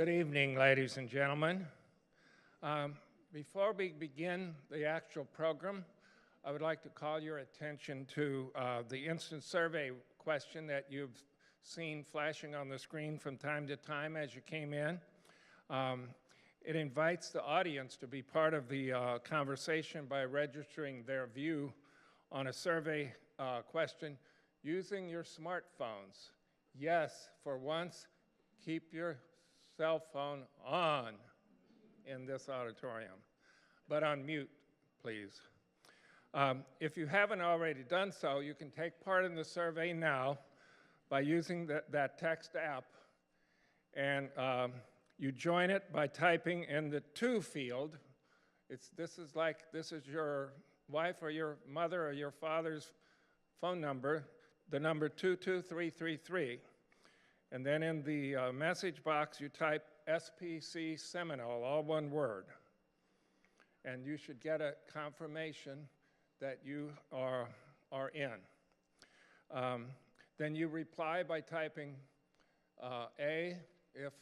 Good evening, ladies and gentlemen. Before we begin the actual program, I would like to call your attention to the instant survey question that you've seen flashing on the screen from time to time as you came in. It invites the audience to be part of the conversation by registering their view on a survey question using your smartphones. Yes, for once, keep your cell phone on in this auditorium, but on mute, please. If you haven't already done so, you can take part in the survey now by using that text app, and you join it by typing in the to field. This is your wife or your mother or your father's phone number, the number 22333. And then in the message box, you type SPC Seminole, all one word. And you should get a confirmation that you are in. Then you reply by typing A if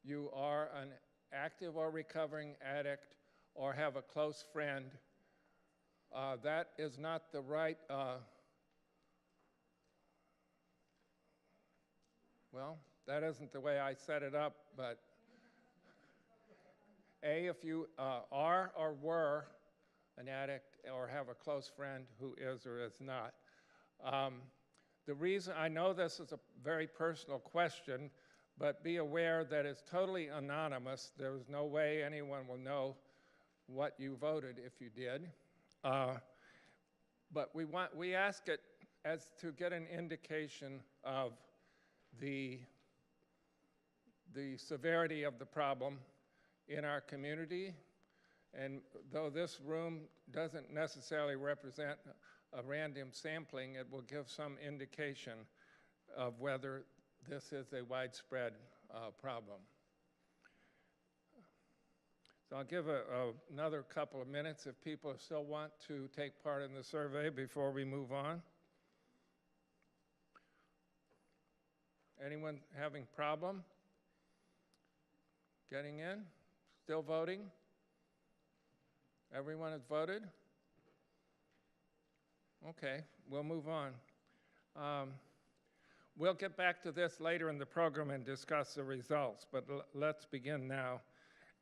you are an active or recovering addict or have a close friend. That is not the right, well, that isn't the way I set it up, but A, if you are or were an addict or have a close friend who is or is not. The reason, I know this is a very personal question, but be aware that it's totally anonymous. There is no way anyone will know what you voted if you did. But we ask it as to get an indication of the severity of the problem in our community. And though this room doesn't necessarily represent a random sampling, it will give some indication of whether this is a widespread problem. So I'll give another couple of minutes if people still want to take part in the survey before we move on. Anyone having problem getting in? Still voting? Everyone has voted? Okay, we'll move on. We'll get back to this later in the program and discuss the results, but let's begin now.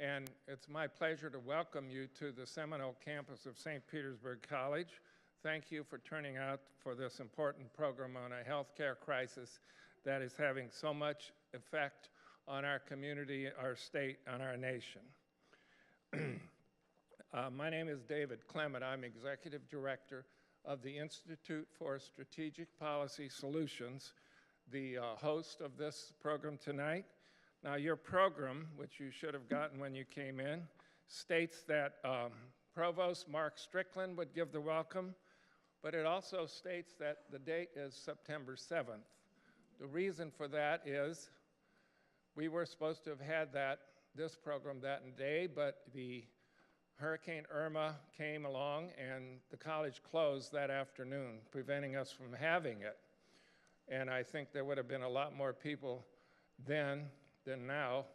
And it's my pleasure to welcome you to the Seminole campus of St. Petersburg College. Thank you for turning out for this important program on a healthcare crisis that is having so much effect on our community, our state, and our nation. My name is David Clement. I'm Executive Director of the Institute for Strategic Policy Solutions, the host of this program tonight. Now, your program, which you should have gotten when you came in, states that Provost Mark Strickland would give the welcome, but it also states that the date is September 7th. The reason for that is we were supposed to have had this program that day, but the Hurricane Irma came along and the college closed that afternoon, preventing us from having it. And I think there would have been a lot more people then than now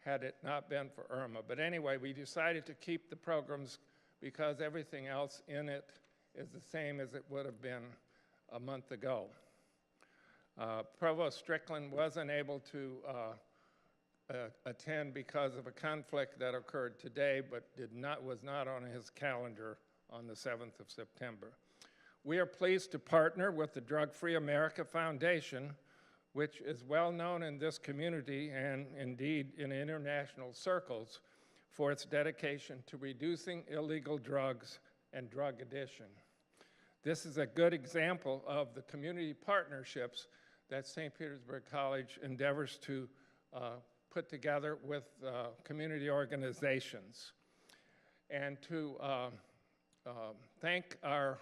had it not been for Irma. But anyway, we decided to keep the programs because everything else in it is the same as it would have been a month ago. Provost Strickland was unable to attend because of a conflict that occurred today, but was not on his calendar on the 7th of September. We are pleased to partner with the Drug Free America Foundation, which is well known in this community and indeed in international circles for its dedication to reducing illegal drugs and drug addiction. This is a good example of the community partnerships that St. Petersburg College endeavors to put together with community organizations. And to thank our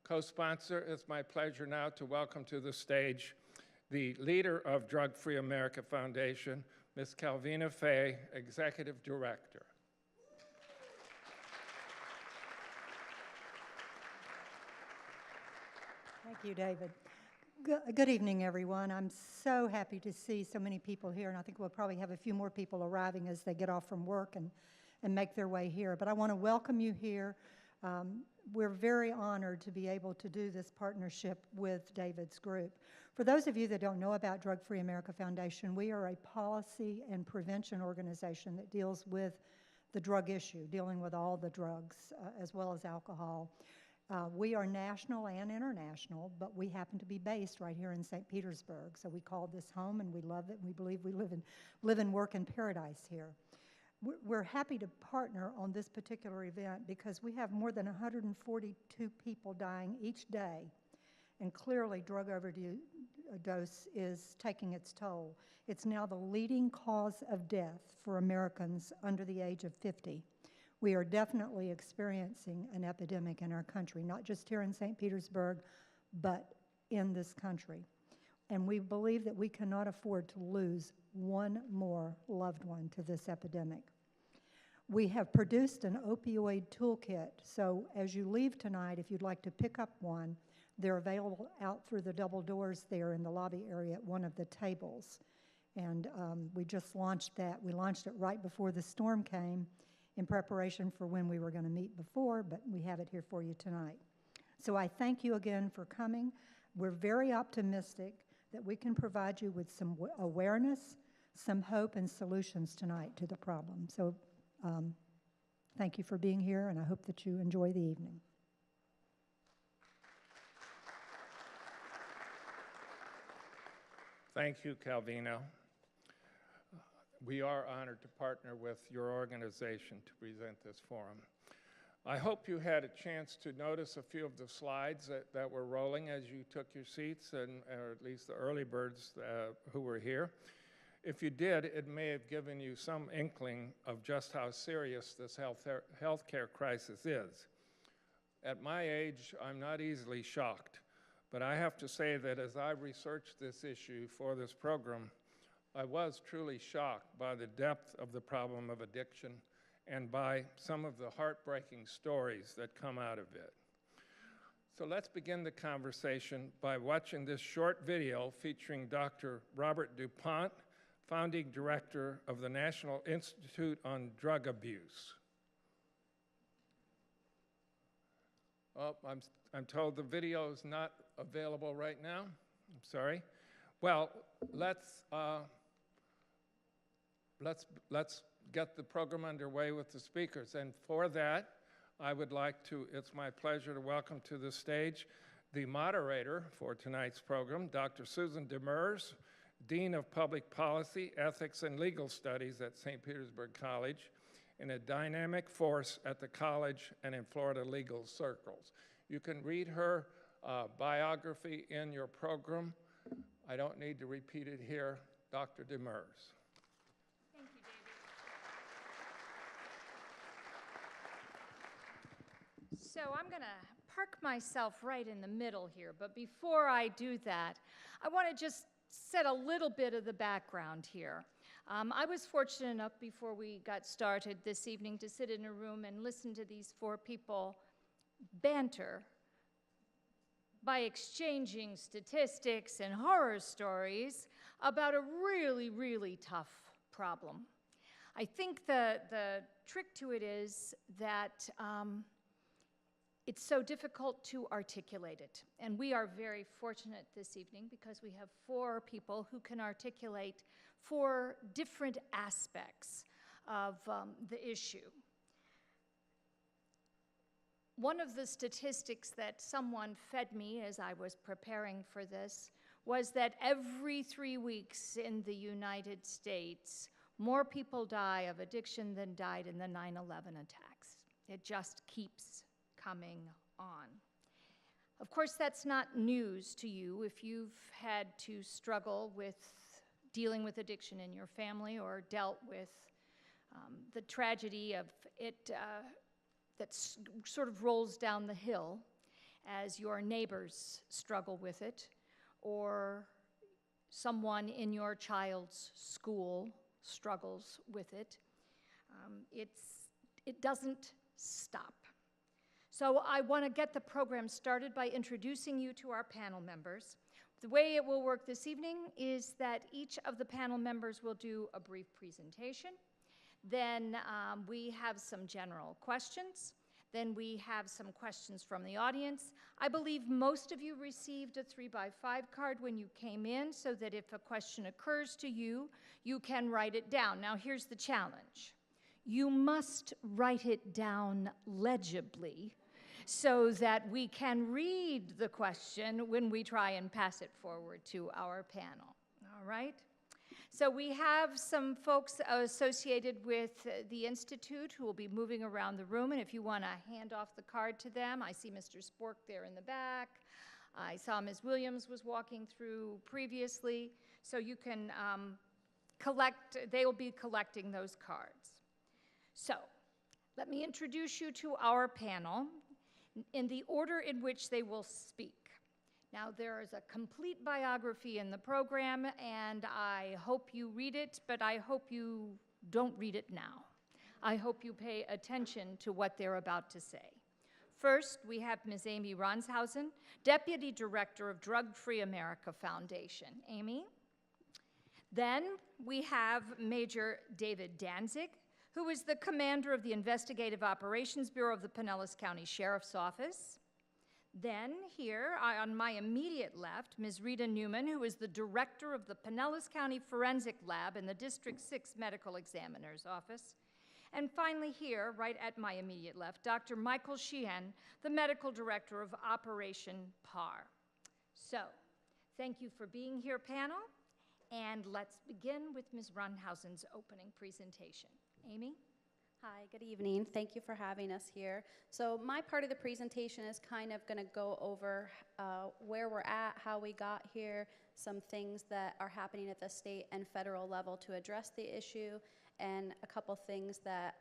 co-sponsor, it's my pleasure now to welcome to the stage the leader of Drug Free America Foundation, Ms. Calvina Fay, Executive Director. Thank you, David. Good evening, everyone. I'm so happy to see so many people here, and I think we'll probably have a few more people arriving as they get off from work and make their way here. But I want to welcome you here. We're very honored to be able to do this partnership with David's group. For those of you that don't know about Drug Free America Foundation, we are a policy and prevention organization that deals with the drug issue, dealing with all the drugs as well as alcohol. We are national and international, but we happen to be based right here in St. Petersburg. So we call this home, and we love it. We believe we live and work in paradise here. We're happy to partner on this particular event because we have more than 142 people dying each day, and clearly drug overdose is taking its toll. It's now the leading cause of death for Americans under the age of 50. We are definitely experiencing an epidemic in our country, not just here in St. Petersburg, but in this country. And we believe that we cannot afford to lose one more loved one to this epidemic. We have produced an opioid toolkit, so as you leave tonight, if you'd like to pick up one, they're available out through the double doors there in the lobby area at one of the tables. And we just launched that. We launched it right before the storm came, in preparation for when we were going to meet before, but we have it here for you tonight. So I thank you again for coming. We're very optimistic that we can provide you with some awareness, some hope, and solutions tonight to the problem. So thank you for being here, and I hope that you enjoy the evening. Thank you, Calvino. We are honored to partner with your organization to present this forum. I hope you had a chance to notice a few of the slides that were rolling as you took your seats, or at least the early birds who were here. If you did, it may have given you some inkling of just how serious this healthcare crisis is. At my age, I'm not easily shocked, but I have to say that as I researched this issue for this program, I was truly shocked by the depth of the problem of addiction and by some of the heartbreaking stories that come out of it. So let's begin the conversation by watching this short video featuring Dr. Robert DuPont, founding director of the National Institute on Drug Abuse. Oh, I'm told the video is not available right now. I'm sorry. Well, let's get the program underway with the speakers. And for that, I would like to, it's my pleasure to welcome to the stage the moderator for tonight's program, Dr. Susan Demers, Dean of Public Policy, Ethics, and Legal Studies at St. Petersburg College, and a dynamic force at the college and in Florida legal circles. You can read her biography in your program. I don't need to repeat it here. Dr. Demers. Thank you, David. So I'm going to park myself right in the middle here, but before I do that, I want to just set a little bit of the background here. I was fortunate enough before we got started this evening to sit in a room and listen to these four people banter by exchanging statistics and horror stories about a really, really tough problem. I think the trick to it is that it's so difficult to articulate it. And we are very fortunate this evening because we have four people who can articulate four different aspects of the issue. One of the statistics that someone fed me as I was preparing for this was that every 3 weeks in the United States, more people die of addiction than died in the 9/11 attacks. It just keeps coming on. Of course, that's not news to you if you've had to struggle with dealing with addiction in your family or dealt with the tragedy of it that sort of rolls down the hill as your neighbors struggle with it, or someone in your child's school struggles with it. It doesn't stop. So I want to get the program started by introducing you to our panel members. The way it will work this evening is that each of the panel members will do a brief presentation. Then we have some general questions. Then we have some questions from the audience. I believe most of you received a 3x5 card when you came in so that if a question occurs to you, you can write it down. Now here's the challenge. You must write it down legibly so that we can read the question when we try and pass it forward to our panel. All right? So we have some folks associated with the Institute who will be moving around the room, and if you want to hand off the card to them, I see Mr. Spork there in the back. I saw Ms. Williams was walking through previously, so you can they will be collecting those cards. So let me introduce you to our panel in the order in which they will speak. Now, there is a complete biography in the program, and I hope you read it, but I hope you don't read it now. I hope you pay attention to what they're about to say. First, we have Ms. Amy Ronshausen, Deputy Director of Drug Free America Foundation. Amy? Then we have Major David Danzig, who is the commander of the Investigative Operations Bureau of the Pinellas County Sheriff's Office. Then here, on my immediate left, Ms. Rita Newman, who is the director of the Pinellas County Forensic Lab in the District 6 Medical Examiner's Office. And finally here, right at my immediate left, Dr. Michael Sheehan, the medical director of Operation PAR. So, thank you for being here, panel, and let's begin with Ms. Ronhausen's opening presentation. Amy? Hi, good evening. Thank you for having us here. So my part of the presentation is kind of going to go over where we're at, how we got here, some things that are happening at the state and federal level to address the issue, and a couple things that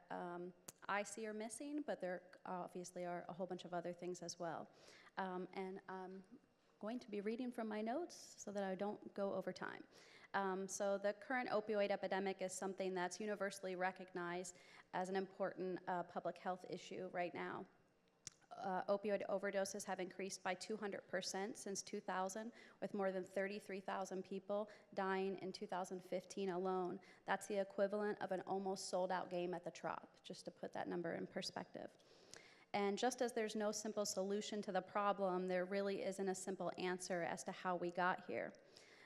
I see are missing, but there obviously are a whole bunch of other things as well. And I'm going to be reading from my notes so that I don't go over time. So the current opioid epidemic is something that's universally recognized as an important public health issue right now. Opioid overdoses have increased by 200% since 2000, with more than 33,000 people dying in 2015 alone. That's the equivalent of an almost sold-out game at the Trop, just to put that number in perspective. And just as there's no simple solution to the problem, there really isn't a simple answer as to how we got here.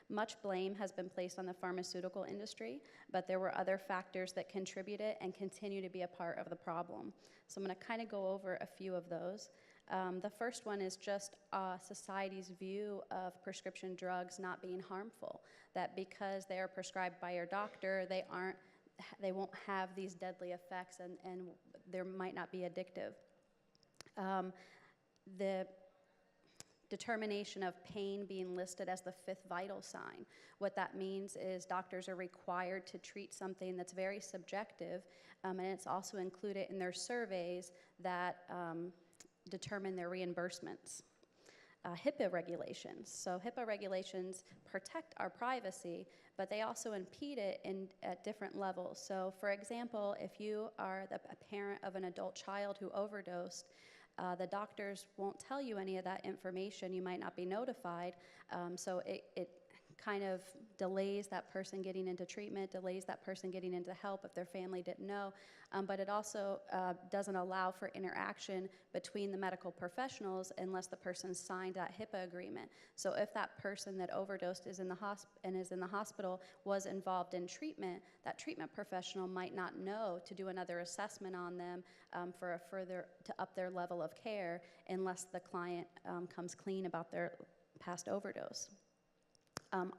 Much blame has been placed on the pharmaceutical industry, but there were other factors that contributed and continue to be a part of the problem. So I'm going to kind of go over a few of those. The first one is just society's view of prescription drugs not being harmful, that because they are prescribed by your doctor, they won't have these deadly effects and there might not be addictive. The determination of pain being listed as the fifth vital sign. What that means is doctors are required to treat something that's very subjective, and it's also included in their surveys that determine their reimbursements. HIPAA regulations. So HIPAA regulations protect our privacy, but they also impede it at different levels. So for example, if you are a parent of an adult child who overdosed, the doctors won't tell you any of that information. You might not be notified, so it kind of delays that person getting into treatment, delays that person getting into help if their family didn't know, but it also doesn't allow for interaction between the medical professionals unless the person signed that HIPAA agreement. So if that person that overdosed is in the hospital was involved in treatment, that treatment professional might not know to do another assessment on them to up their level of care unless the client comes clean about their past overdose.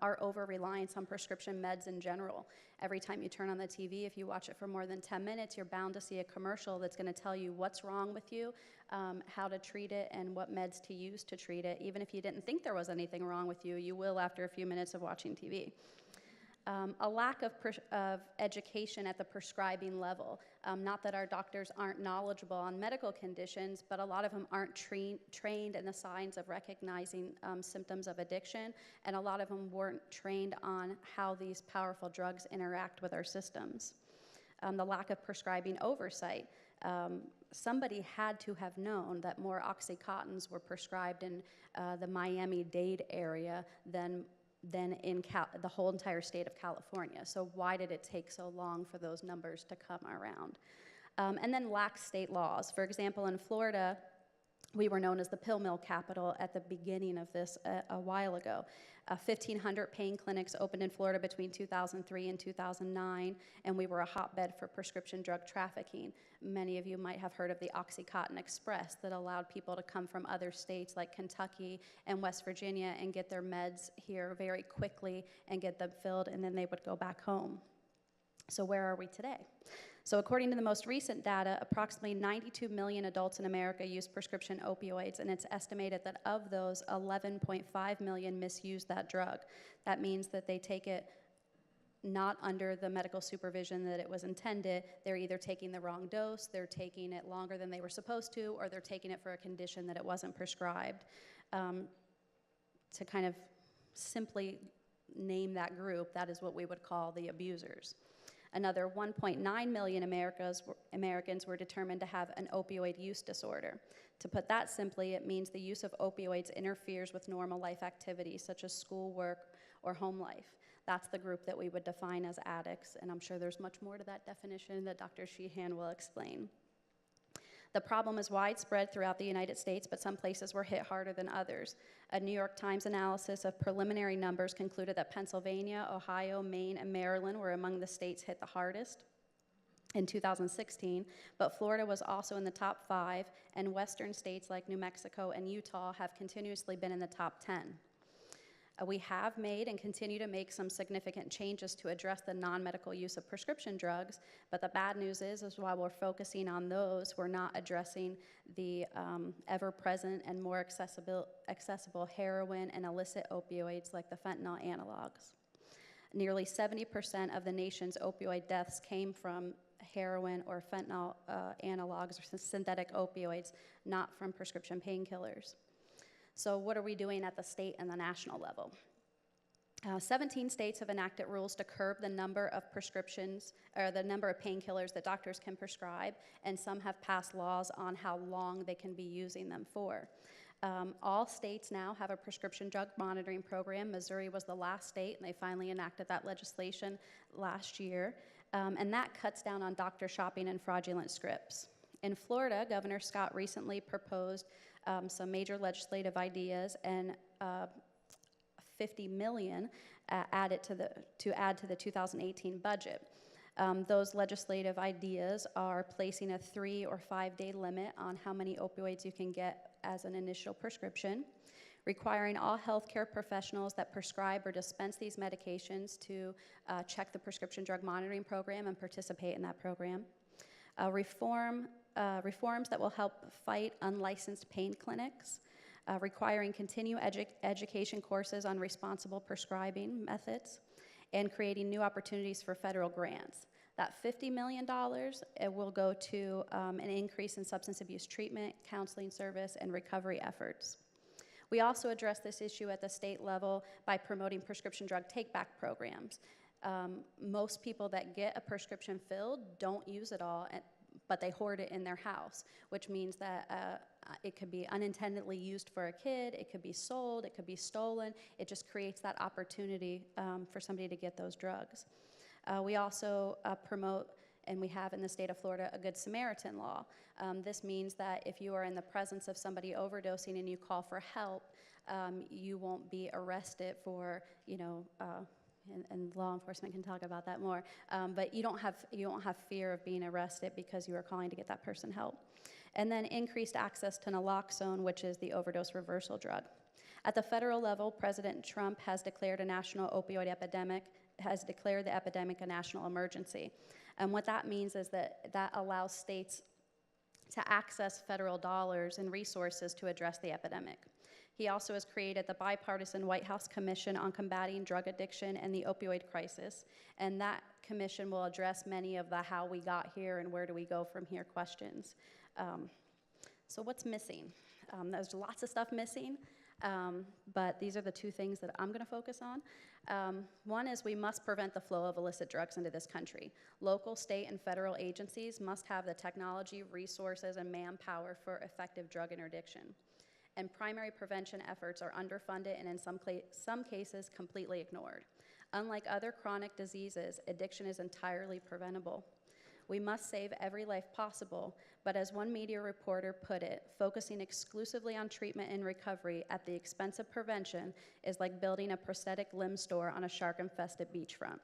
Our over-reliance on prescription meds in general. Every time you turn on the TV, if you watch it for more than 10 minutes, you're bound to see a commercial that's going to tell you what's wrong with you, how to treat it, and what meds to use to treat it. Even if you didn't think there was anything wrong with you, you will after a few minutes of watching TV. A lack of education at the prescribing level. Not that our doctors aren't knowledgeable on medical conditions, but a lot of them aren't trained in the signs of recognizing symptoms of addiction, and a lot of them weren't trained on how these powerful drugs interact with our systems. The lack of prescribing oversight. somebody had to have known that more Oxycontins were prescribed in the Miami-Dade area than in the whole entire state of California. So why did it take so long for those numbers to come around? And then lax state laws. For example, in Florida, we were known as the pill mill capital at the beginning of this a while ago. 1,500 pain clinics opened in Florida between 2003 and 2009, and we were a hotbed for prescription drug trafficking. Many of you might have heard of the Oxycontin Express that allowed people to come from other states like Kentucky and West Virginia and get their meds here very quickly and get them filled, and then they would go back home. So where are we today? So according to the most recent data, approximately 92 million adults in America use prescription opioids, and it's estimated that of those, 11.5 million misuse that drug. That means that they take it not under the medical supervision that it was intended. They're either taking the wrong dose, they're taking it longer than they were supposed to, or they're taking it for a condition that it wasn't prescribed. To kind of simply name that group, that is what we would call the abusers. Another 1.9 million Americans were determined to have an opioid use disorder. To put that simply, it means the use of opioids interferes with normal life activities such as school, work, or home life. That's the group that we would define as addicts, and I'm sure there's much more to that definition that Dr. Sheehan will explain. The problem is widespread throughout the United States, but some places were hit harder than others. A New York Times analysis of preliminary numbers concluded that Pennsylvania, Ohio, Maine, and Maryland were among the states hit the hardest in 2016, but Florida was also in the top 5, and western states like New Mexico and Utah have continuously been in the top 10. We have made and continue to make some significant changes to address the non-medical use of prescription drugs, but the bad news is while we're focusing on those, we're not addressing the ever-present and more accessible heroin and illicit opioids like the fentanyl analogs. Nearly 70% of the nation's opioid deaths came from heroin or fentanyl analogs or synthetic opioids, not from prescription painkillers. So what are we doing at the state and the national level? 17 states have enacted rules to curb the number of prescriptions, or the number of painkillers that doctors can prescribe, and some have passed laws on how long they can be using them for. All states now have a prescription drug monitoring program. Missouri was the last state, and they finally enacted that legislation last year. And that cuts down on doctor shopping and fraudulent scripts. In Florida, Governor Scott recently proposed some major legislative ideas and $50 million added to add to the 2018 budget. Those legislative ideas are placing a 3 or 5 day limit on how many opioids you can get as an initial prescription, requiring all healthcare professionals that prescribe or dispense these medications to check the prescription drug monitoring program and participate in that program. Reforms that will help fight unlicensed pain clinics, requiring continued education courses on responsible prescribing methods, and creating new opportunities for federal grants. That $50 million it will go to an increase in substance abuse treatment, counseling service, and recovery efforts. We also address this issue at the state level by promoting prescription drug take-back programs. Most people that get a prescription filled don't use it all, but they hoard it in their house, which means that it could be unintendedly used for a kid, it could be sold, it could be stolen. It just creates that opportunity for somebody to get those drugs. We also promote, and we have in the state of Florida, a Good Samaritan law. This means that if you are in the presence of somebody overdosing and you call for help, you won't be arrested for, and law enforcement can talk about that more, but you don't have fear of being arrested because you are calling to get that person help. And then increased access to naloxone, which is the overdose reversal drug. At the federal level, President Trump has declared the epidemic a national emergency. And what that means is that allows states to access federal dollars and resources to address the epidemic. He also has created the bipartisan White House Commission on Combating Drug Addiction and the Opioid Crisis, and that commission will address many of the how we got here and where do we go from here questions. So what's missing? There's lots of stuff missing. But these are the two things that I'm going to focus on. One is we must prevent the flow of illicit drugs into this country. Local, state, and federal agencies must have the technology, resources, and manpower for effective drug interdiction. And primary prevention efforts are underfunded and in some cases completely ignored. Unlike other chronic diseases, addiction is entirely preventable. We must save every life possible, but as one media reporter put it, focusing exclusively on treatment and recovery at the expense of prevention is like building a prosthetic limb store on a shark-infested beachfront.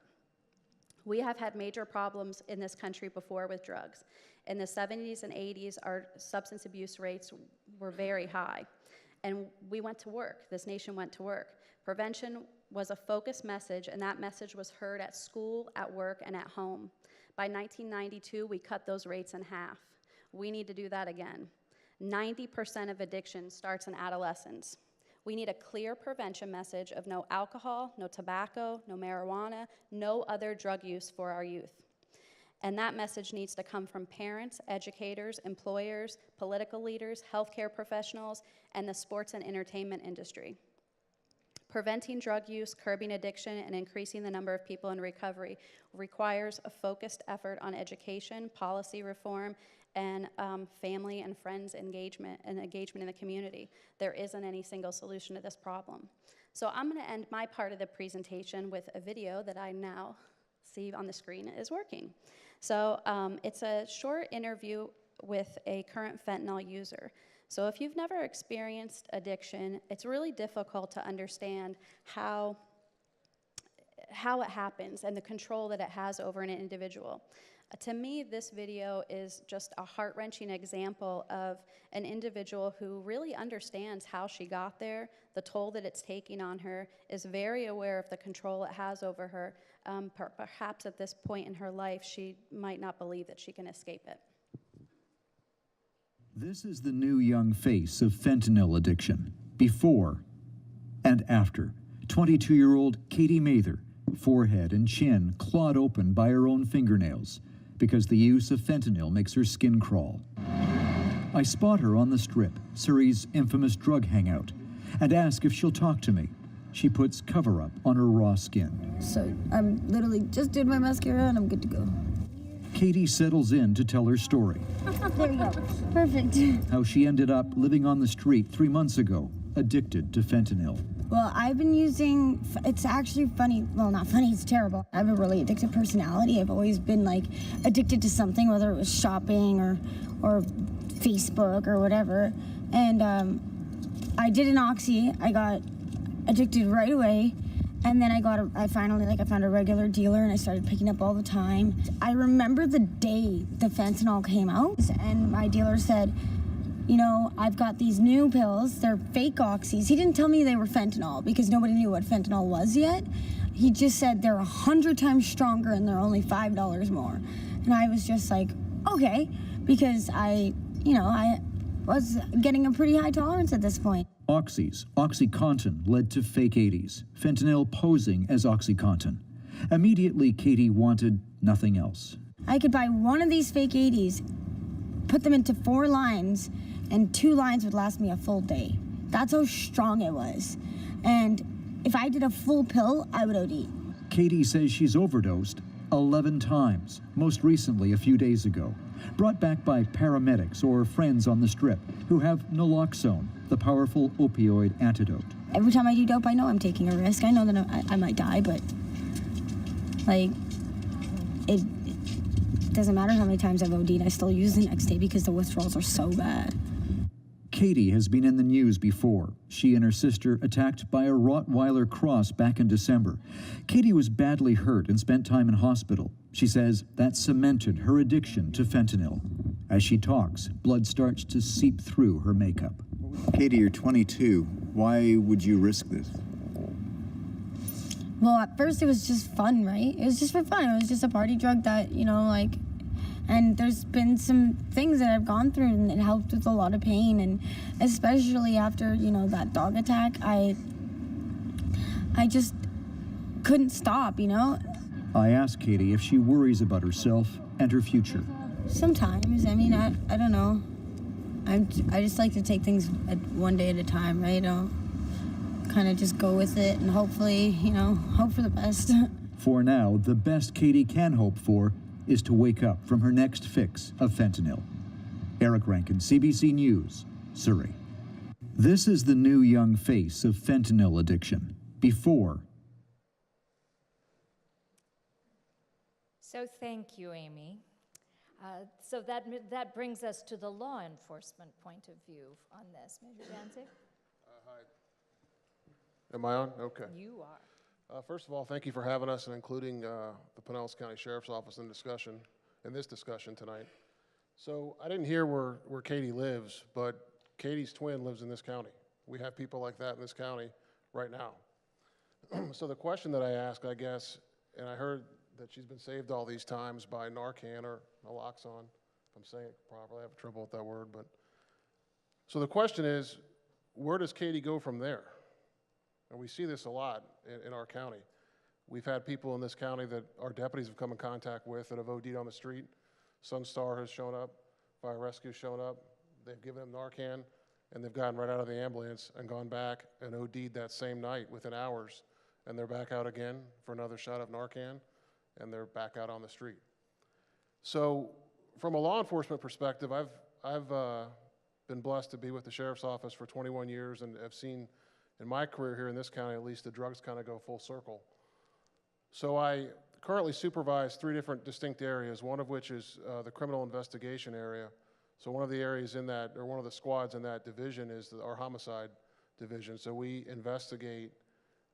We have had major problems in this country before with drugs. In the 70s and 80s, our substance abuse rates were very high, and we went to work. This nation went to work. Prevention was a focused message, and that message was heard at school, at work, and at home. By 1992, we cut those rates in half. We need to do that again. 90% of addiction starts in adolescence. We need a clear prevention message of no alcohol, no tobacco, no marijuana, no other drug use for our youth. And that message needs to come from parents, educators, employers, political leaders, healthcare professionals, and the sports and entertainment industry. Preventing drug use, curbing addiction, and increasing the number of people in recovery requires a focused effort on education, policy reform, and family and friends engagement and engagement in the community. There isn't any single solution to this problem. So I'm going to end my part of the presentation with a video that I now see on the screen is working. So it's a short interview with a current fentanyl user. So if you've never experienced addiction, it's really difficult to understand how it happens and the control that it has over an individual. To me, this video is just a heart-wrenching example of an individual who really understands how she got there, the toll that it's taking on her, is very aware of the control it has over her. Perhaps at this point in her life, she might not believe that she can escape it. This is the new young face of fentanyl addiction, before and after. 22-year-old Katie Mather, forehead and chin clawed open by her own fingernails because the use of fentanyl makes her skin crawl. I spot her on the Strip, Surrey's infamous drug hangout, and ask if she'll talk to me. She puts cover-up on her raw skin. So I'm literally just did my mascara and I'm good to go. Katie settles in to tell her story. There we go. Perfect. How she ended up living on the street 3 months ago, addicted to fentanyl. Well, I've been using, it's actually funny, well, not funny, it's terrible. I have a really addictive personality. I've always been like addicted to something, whether it was shopping or Facebook or whatever. And I did an oxy. I got addicted right away. And then I found a regular dealer and I started picking up all the time. I remember the day the fentanyl came out and my dealer said, you know, I've got these new pills, they're fake oxys. He didn't tell me they were fentanyl because nobody knew what fentanyl was yet. He just said they're 100 times stronger and they're only $5 more. And I was just like, okay, because I was getting a pretty high tolerance at this point. Oxys, OxyContin, led to fake 80s, fentanyl posing as OxyContin. Immediately, Katie wanted nothing else. I could buy one of these fake 80s, put them into 4 lines, and 2 lines would last me a full day. That's how strong it was. And if I did a full pill, I would OD. Katie says she's overdosed 11 times, most recently a few days ago. Brought back by paramedics or friends on the Strip who have naloxone, the powerful opioid antidote. Every time I do dope, I know I'm taking a risk. I know that I might die, but like, it doesn't matter how many times I've OD'd, I still use the next day because the withdrawals are so bad. Katie has been in the news before. She and her sister attacked by a Rottweiler cross back in December. Katie was badly hurt and spent time in hospital. She says that cemented her addiction to fentanyl. As she talks, blood starts to seep through her makeup. Katie, you're 22. Why would you risk this? Well, at first it was just fun, right? It was just for fun. It was just a party drug that, you know, like, and there's been some things that I've gone through and it helped with a lot of pain. And especially after, you know, that dog attack, I just couldn't stop, you know? I asked Katie if she worries about herself and her future. Sometimes, I mean, I don't know. I just like to take things one day at a time, right? kind of just go with it and hopefully, you know, hope for the best. For now, the best Katie can hope for is to wake up from her next fix of fentanyl. Eric Rankin, CBC News, Surrey. This is the new young face of fentanyl addiction. Before. So thank you, Amy. So that brings us to the law enforcement point of view on this. Major Danzig? Hi. Am I on? Okay. You are. First of all, thank you for having us and including the Pinellas County Sheriff's Office in this discussion tonight. So I didn't hear where Katie lives, but Katie's twin lives in this county. We have people like that in this county right now. So the question that I ask, I guess, and I heard that she's been saved all these times by Narcan or naloxone, if I'm saying it properly. I have trouble with that word, but. So the question is, where does Katie go from there? And we see this a lot in our county. We've had people in this county that our deputies have come in contact with that have OD'd on the street. Sunstar has shown up, Fire Rescue's shown up. They've given them Narcan, and they've gotten right out of the ambulance and gone back and OD'd that same night within hours. And they're back out again for another shot of Narcan, and they're back out on the street. So from a law enforcement perspective, I've been blessed to be with the Sheriff's Office for 21 years and have seen in my career here in this county, at least, the drugs kind of go full circle. So I currently supervise 3 different distinct areas, one of which is the criminal investigation area. So one of the areas in that, or one of the squads in that division is our homicide division. So we investigate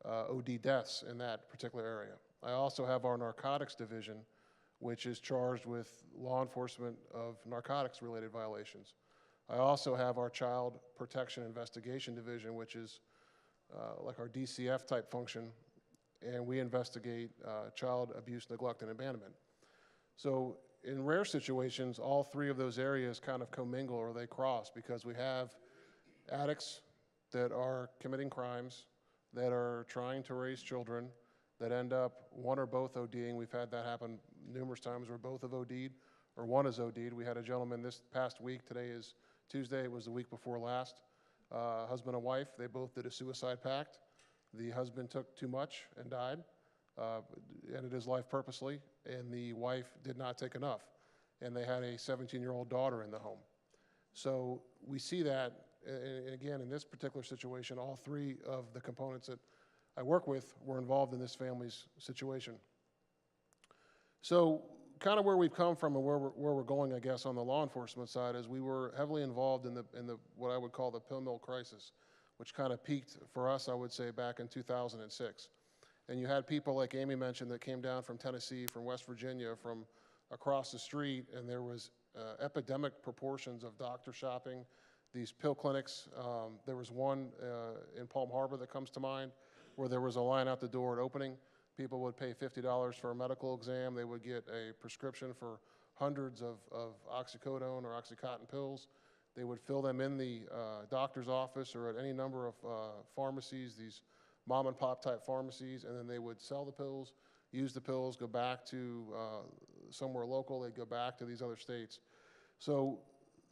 OD deaths in that particular area. I also have our narcotics division, which is charged with law enforcement of narcotics-related violations. I also have our child protection investigation division, which is like our DCF type function, and we investigate child abuse, neglect, and abandonment. So in rare situations, all 3 of those areas kind of commingle or they cross because we have addicts that are committing crimes, that are trying to raise children, that end up one or both ODing. We've had that happen numerous times where both have OD'd or one is OD'd. We had a gentleman this past week, today is Tuesday, it was the week before last, husband and wife, they both did a suicide pact. The husband took too much and died, ended his life purposely, and the wife did not take enough. And they had a 17-year-old daughter in the home. So we see that, and again, in this particular situation, all 3 of the components that I work with were involved in this family's situation. So kind of where we've come from and where we're going, I guess, on the law enforcement side is we were heavily involved in the what I would call the pill mill crisis, which kind of peaked for us, I would say, back in 2006. And you had people like Amy mentioned that came down from Tennessee, from West Virginia, from across the street, and there was epidemic proportions of doctor shopping, these pill clinics. There was one in Palm Harbor that comes to mind where there was a line out the door at opening. People would pay $50 for a medical exam. They would get a prescription for hundreds of oxycodone or Oxycontin pills. They would fill them in the doctor's office or at any number of pharmacies, these mom and pop type pharmacies, and then they would sell the pills, use the pills, go back to somewhere local, they'd go back to these other states. So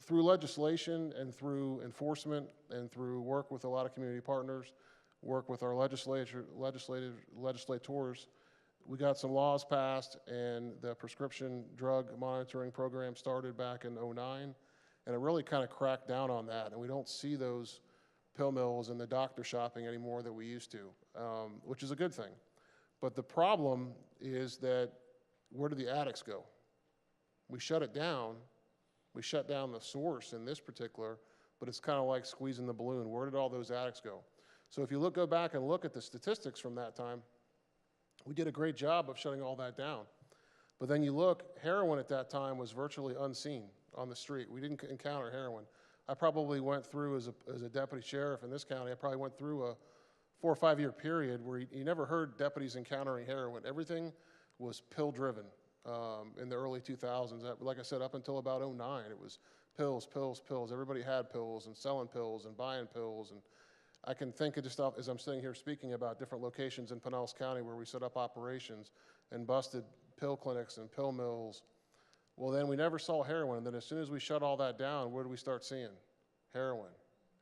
through legislation and through enforcement and through work with a lot of community partners, work with our legislators, we got some laws passed, and the prescription drug monitoring program started back in '09, and it really kind of cracked down on that, and we don't see those pill mills and the doctor shopping anymore that we used to, which is a good thing. But the problem is that where do the addicts go? We shut it down. We shut down the source in this particular, but it's kind of like squeezing the balloon. Where did all those addicts go? So if you go back and look at the statistics from that time, we did a great job of shutting all that down. But then you look, heroin at that time was virtually unseen on the street. We didn't encounter heroin. I probably went through, as a deputy sheriff in this county, I probably went through a 4 or 5 year period where you never heard deputies encountering heroin. Everything was pill driven in the early 2000s. Like I said, up until about '09, it was pills, pills, pills. Everybody had pills and selling pills and buying pills. And I can think of just as I'm sitting here speaking about different locations in Pinellas County where we set up operations and busted pill clinics and pill mills. Well, then we never saw heroin. And then as soon as we shut all that down, where do we start seeing? Heroin,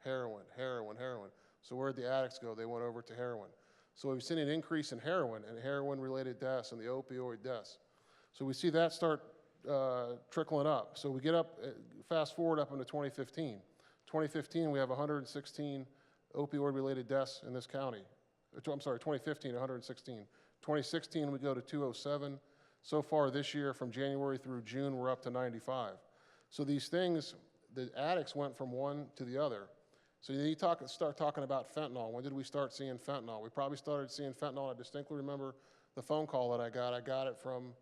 heroin, heroin, heroin. So where'd the addicts go? They went over to heroin. So we've seen an increase in heroin and heroin-related deaths and the opioid deaths. So we see that start trickling up. So we get up, fast forward up into 2015. 2015, we have 116 opioid-related deaths in this county. I'm sorry, 2015, 116. 2016, we go to 207. So far this year, from January through June, we're up to 95. So these things, the addicts went from one to the other. So you start talking about fentanyl. When did we start seeing fentanyl? We probably started seeing fentanyl. I distinctly remember the phone call that I got. I got it from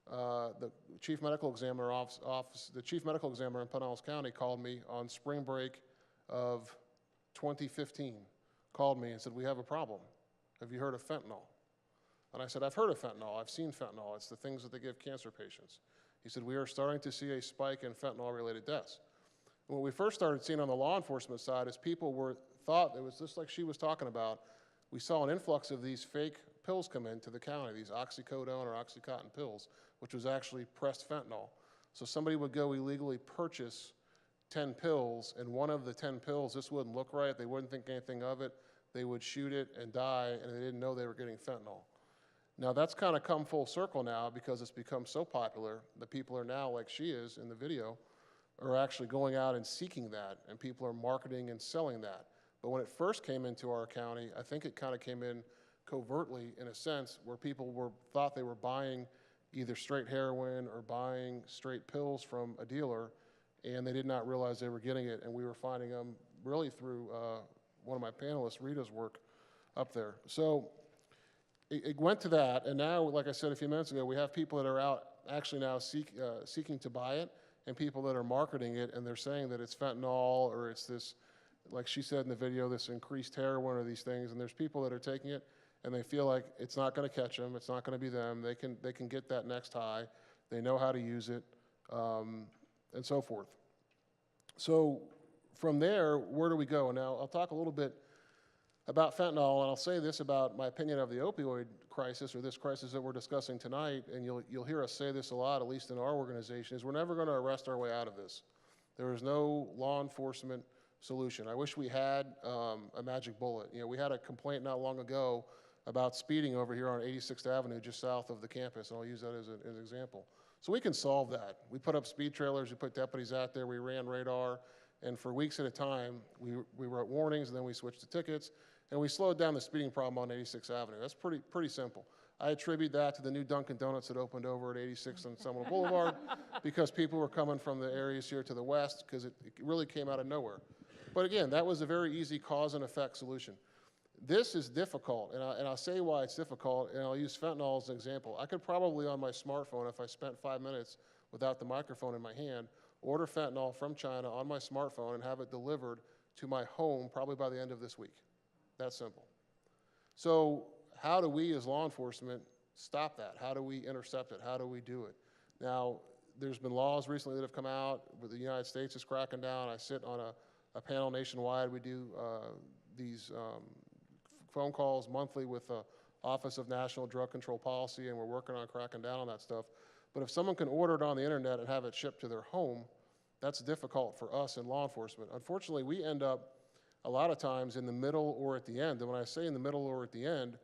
the chief medical examiner office. The chief medical examiner in Pinellas County called me on spring break of 2015. Called me and said, "We have a problem. Have you heard of fentanyl?" And I said, "I've heard of fentanyl. I've seen fentanyl. It's the things that they give cancer patients." He said, "We are starting to see a spike in fentanyl-related deaths." And what we first started seeing on the law enforcement side is people thought it was just like she was talking about. We saw an influx of these fake pills come into the county, these oxycodone or Oxycontin pills, which was actually pressed fentanyl. So somebody would go illegally purchase 10 pills, and one of the 10 pills, this wouldn't look right, they wouldn't think anything of it, they would shoot it and die, and they didn't know they were getting fentanyl. Now that's kind of come full circle now because it's become so popular that people are now, like she is in the video, are actually going out and seeking that, and people are marketing and selling that. But when it first came into our county, I think it kind of came in covertly in a sense where people thought they were buying either straight heroin or buying straight pills from a dealer, and they did not realize they were getting it, and we were finding them really through one of my panelists, Rita's work up there. So it went to that, and now, like I said a few minutes ago, we have people that are out actually now seeking to buy it, and people that are marketing it, and they're saying that it's fentanyl or it's this, like she said in the video, this increased heroin or these things, and there's people that are taking it and they feel like it's not going to catch them, it's not going to be them, they can get that next high, they know how to use it, and so forth. So from there, where do we go? Now, I'll talk a little bit about fentanyl, and I'll say this about my opinion of the opioid crisis, or this crisis that we're discussing tonight, and you'll hear us say this a lot, at least in our organization, is we're never going to arrest our way out of this. There is no law enforcement solution. I wish we had a magic bullet. You know, we had a complaint not long ago about speeding over here on 86th Avenue, just south of the campus, and I'll use that as an example. So we can solve that. We put up speed trailers, we put deputies out there, we ran radar, and for weeks at a time, we wrote warnings, and then we switched to tickets, and we slowed down the speeding problem on 86th Avenue. That's pretty simple. I attribute that to the new Dunkin' Donuts that opened over at 86th and Seminole Boulevard because people were coming from the areas here to the west because it really came out of nowhere. But again, that was a very easy cause and effect solution. This is difficult, and I'll say why it's difficult, and I'll use fentanyl as an example. I could probably on my smartphone, if I spent 5 minutes without the microphone in my hand, order fentanyl from China on my smartphone and have it delivered to my home probably by the end of this week. That simple. So how do we as law enforcement stop that? How do we intercept it? How do we do it? Now, there's been laws recently that have come out where the United States is cracking down. I sit on a panel nationwide. We do these phone calls monthly with the Office of National Drug Control Policy, and we're working on cracking down on that stuff. But if someone can order it on the internet and have it shipped to their home, that's difficult for us in law enforcement. Unfortunately, we end up a lot of times in the middle or at the end. And when I say in the middle or at the end,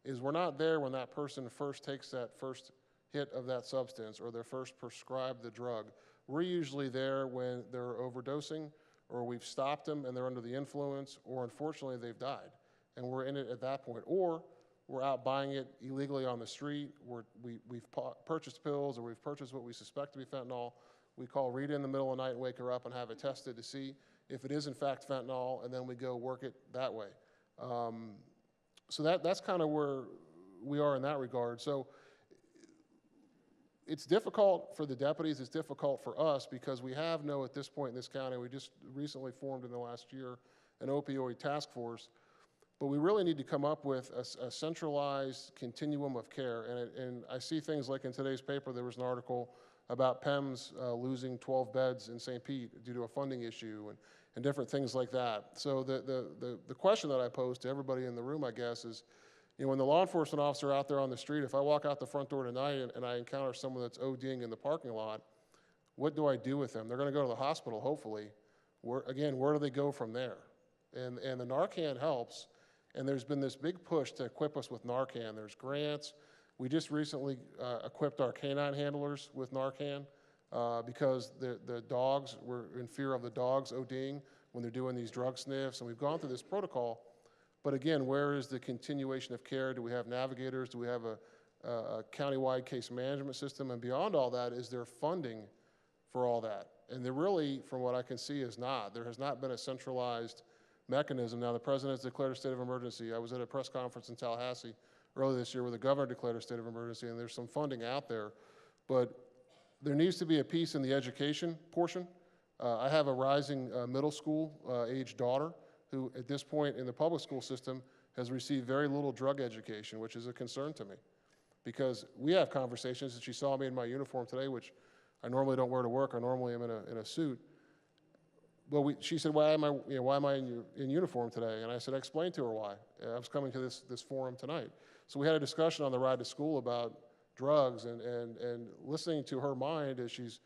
is we're not there when that person first takes that first hit of that substance or they're first prescribed the drug. We're usually there when they're overdosing, or we've stopped them and they're under the influence, or unfortunately they've died. And we're in it at that point. Or we're out buying it illegally on the street, we've purchased pills, or we've purchased what we suspect to be fentanyl. We call Rita in the middle of the night and wake her up and have it tested to see if it is in fact fentanyl, and then we go work it that way. So that's kind of where we are in that regard. So it's difficult for the deputies, it's difficult for us because we have at this point in this county, we just recently formed in the last year an opioid task force, but we really need to come up with a centralized continuum of care. And I see things like in today's paper, there was an article about PEMS losing 12 beds in St. Pete due to a funding issue and different things like that. So the question that I pose to everybody in the room, I guess, is, when the law enforcement officer out there on the street, if I walk out the front door tonight and I encounter someone that's ODing in the parking lot, what do I do with them? They're going to go to the hospital, hopefully. Where do they go from there? And the Narcan helps, and there's been this big push to equip us with Narcan. There's grants. We just recently equipped our canine handlers with Narcan because the dogs, we're in fear of the dogs ODing when they're doing these drug sniffs, and we've gone through this protocol. But again, where is the continuation of care? Do we have navigators? Do we have a countywide case management system? And beyond all that, is there funding for all that? And there really, from what I can see, is not. There has not been a centralized mechanism. Now, the president has declared a state of emergency. I was at a press conference in Tallahassee earlier this year where the governor declared a state of emergency, and there's some funding out there. But there needs to be a piece in the education portion. I have a rising middle school age daughter who, at this point in the public school system, has received very little drug education, which is a concern to me. Because we have conversations, and she saw me in my uniform today, which I normally don't wear to work. I normally am in a suit. But she said, why am I in uniform today? And I said, explain to her why. I was coming to this forum tonight. So we had a discussion on the ride to school about drugs, and listening to her mind as she's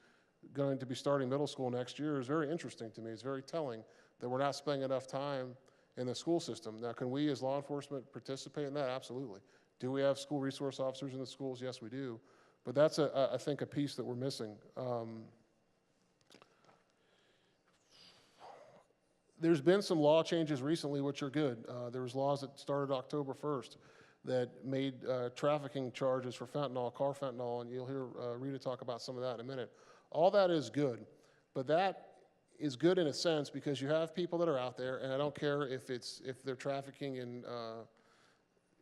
going to be starting middle school next year is very interesting to me. It's very telling that we're not spending enough time in the school system. Now, can we as law enforcement participate in that? Absolutely. Do we have school resource officers in the schools? Yes, we do. But that's, I think, a piece that we're missing. There's been some law changes recently which are good. There was laws that started October 1st that made trafficking charges for fentanyl, car fentanyl, and you'll hear Rita talk about some of that in a minute. All that is good, but that is good in a sense because you have people that are out there, and I don't care if they're trafficking in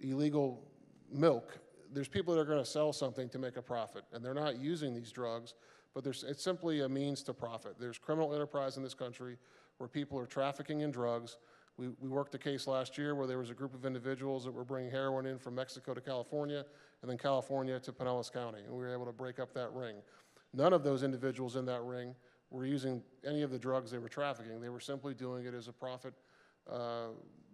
illegal milk. There's people that are going to sell something to make a profit, and they're not using these drugs, but it's simply a means to profit. There's criminal enterprise in this country where people are trafficking in drugs. We worked a case last year where there was a group of individuals that were bringing heroin in from Mexico to California, and then California to Pinellas County, and we were able to break up that ring. None of those individuals in that ring were using any of the drugs they were trafficking. They were simply doing it as a profit,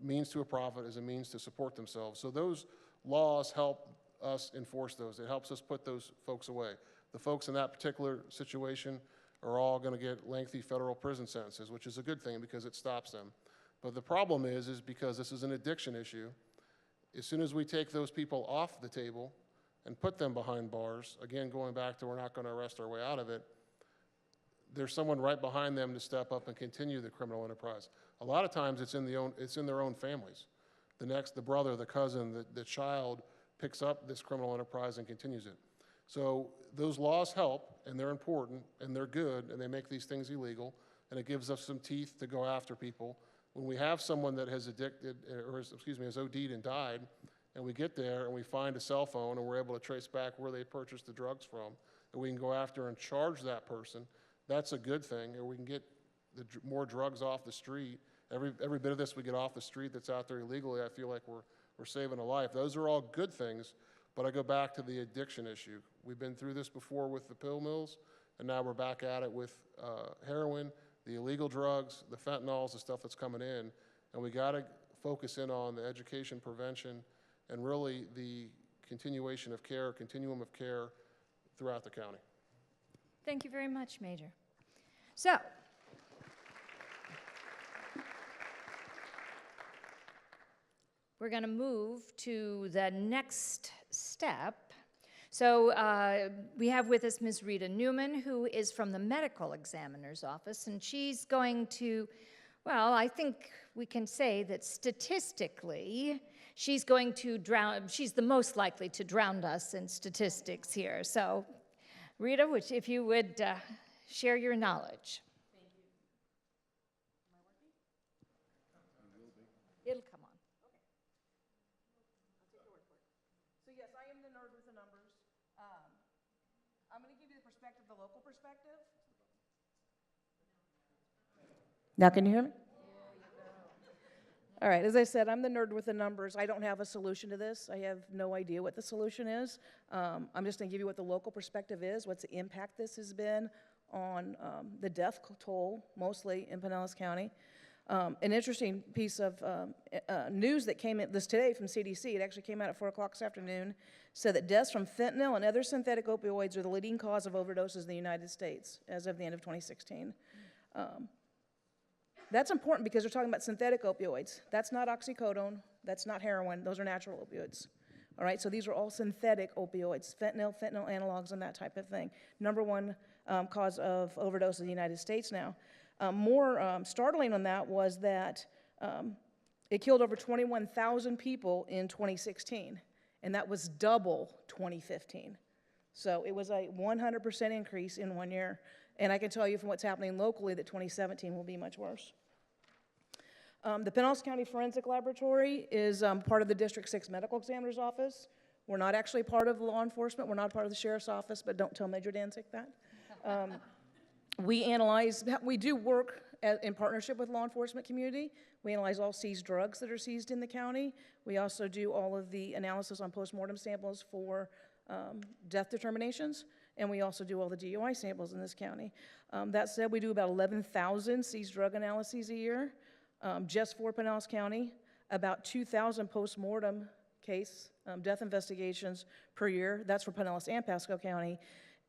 means to a profit, as a means to support themselves. So those laws help us enforce those. It helps us put those folks away. The folks in that particular situation are all going to get lengthy federal prison sentences, which is a good thing because it stops them. But the problem is because this is an addiction issue, as soon as we take those people off the table and put them behind bars, again, going back to we're not going to arrest our way out of it, there's someone right behind them to step up and continue the criminal enterprise. A lot of times it's in their own families. The brother, the cousin, the child picks up this criminal enterprise and continues it. So those laws help, and they're important, and they're good, and they make these things illegal, and it gives us some teeth to go after people. When we have someone that has has OD'd and died, and we get there and we find a cell phone and we're able to trace back where they purchased the drugs from, and we can go after and charge that person, that's a good thing, or we can get more drugs off the street. Every bit of this we get off the street that's out there illegally, I feel like we're saving a life. Those are all good things, but I go back to the addiction issue. We've been through this before with the pill mills, and now we're back at it with heroin, the illegal drugs, the fentanyls, the stuff that's coming in, and we got to focus in on the education, prevention, and really the continuation of care, continuum of care throughout the county. Thank you very much, Major. So, we're going to move to the next step. So we have with us Ms. Rita Newman, who is from the medical examiner's office, and she's going to, well, I think we can say that statistically, she's the most likely to drown us in statistics here. So, Rita, if you would share your knowledge. Thank you. Am I working? It'll come on. Okay. I'll take your word for it. So yes, I am the nerd with the numbers. I'm going to give you the perspective, the local perspective. Now can you hear me? All right, as I said, I'm the nerd with the numbers. I don't have a solution to this. I have no idea what the solution is. I'm just going to give you what the local perspective is, what's the impact this has been on the death toll, mostly in Pinellas County. An interesting piece of news that came in this today from CDC, it actually came out at 4 o'clock this afternoon, said that deaths from fentanyl and other synthetic opioids are the leading cause of overdoses in the United States as of the end of 2016. That's important because we're talking about synthetic opioids. That's not oxycodone, that's not heroin, those are natural opioids. All right, so these are all synthetic opioids, fentanyl analogs, and that type of thing. Number one cause of overdose in the United States now. More startling on that was that it killed over 21,000 people in 2016, and that was double 2015. So it was a 100% increase in 1 year. And I can tell you from what's happening locally that 2017 will be much worse. The Pinellas County Forensic Laboratory is part of the District 6 Medical Examiner's Office. We're not actually part of law enforcement. We're not part of the Sheriff's Office, but don't tell Major Danzig that. We do work in partnership with law enforcement community. We analyze all seized drugs that are seized in the county. We also do all of the analysis on postmortem samples for death determinations, and we also do all the DUI samples in this county. That said, we do about 11,000 seized drug analyses a year, just for Pinellas County, about 2,000 postmortem case death investigations per year. That's for Pinellas and Pasco County,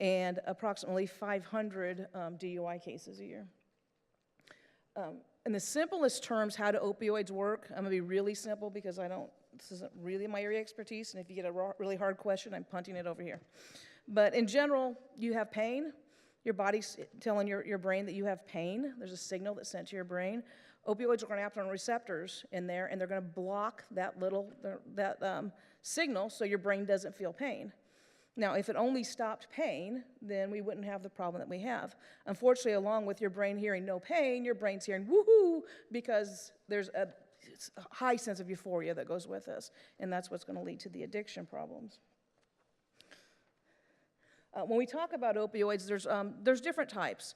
and approximately 500 DUI cases a year. In the simplest terms, how do opioids work? I'm gonna be really simple because this isn't really my area of expertise, and if you get a really hard question, I'm punting it over here. But in general, you have pain. Your body's telling your brain that you have pain. There's a signal that's sent to your brain. Opioids are going to act on receptors in there, and they're going to block that signal so your brain doesn't feel pain. Now, if it only stopped pain, then we wouldn't have the problem that we have. Unfortunately, along with your brain hearing no pain, your brain's hearing woohoo, because there's a high sense of euphoria that goes with this, and that's what's going to lead to the addiction problems. When we talk about opioids, there's different types.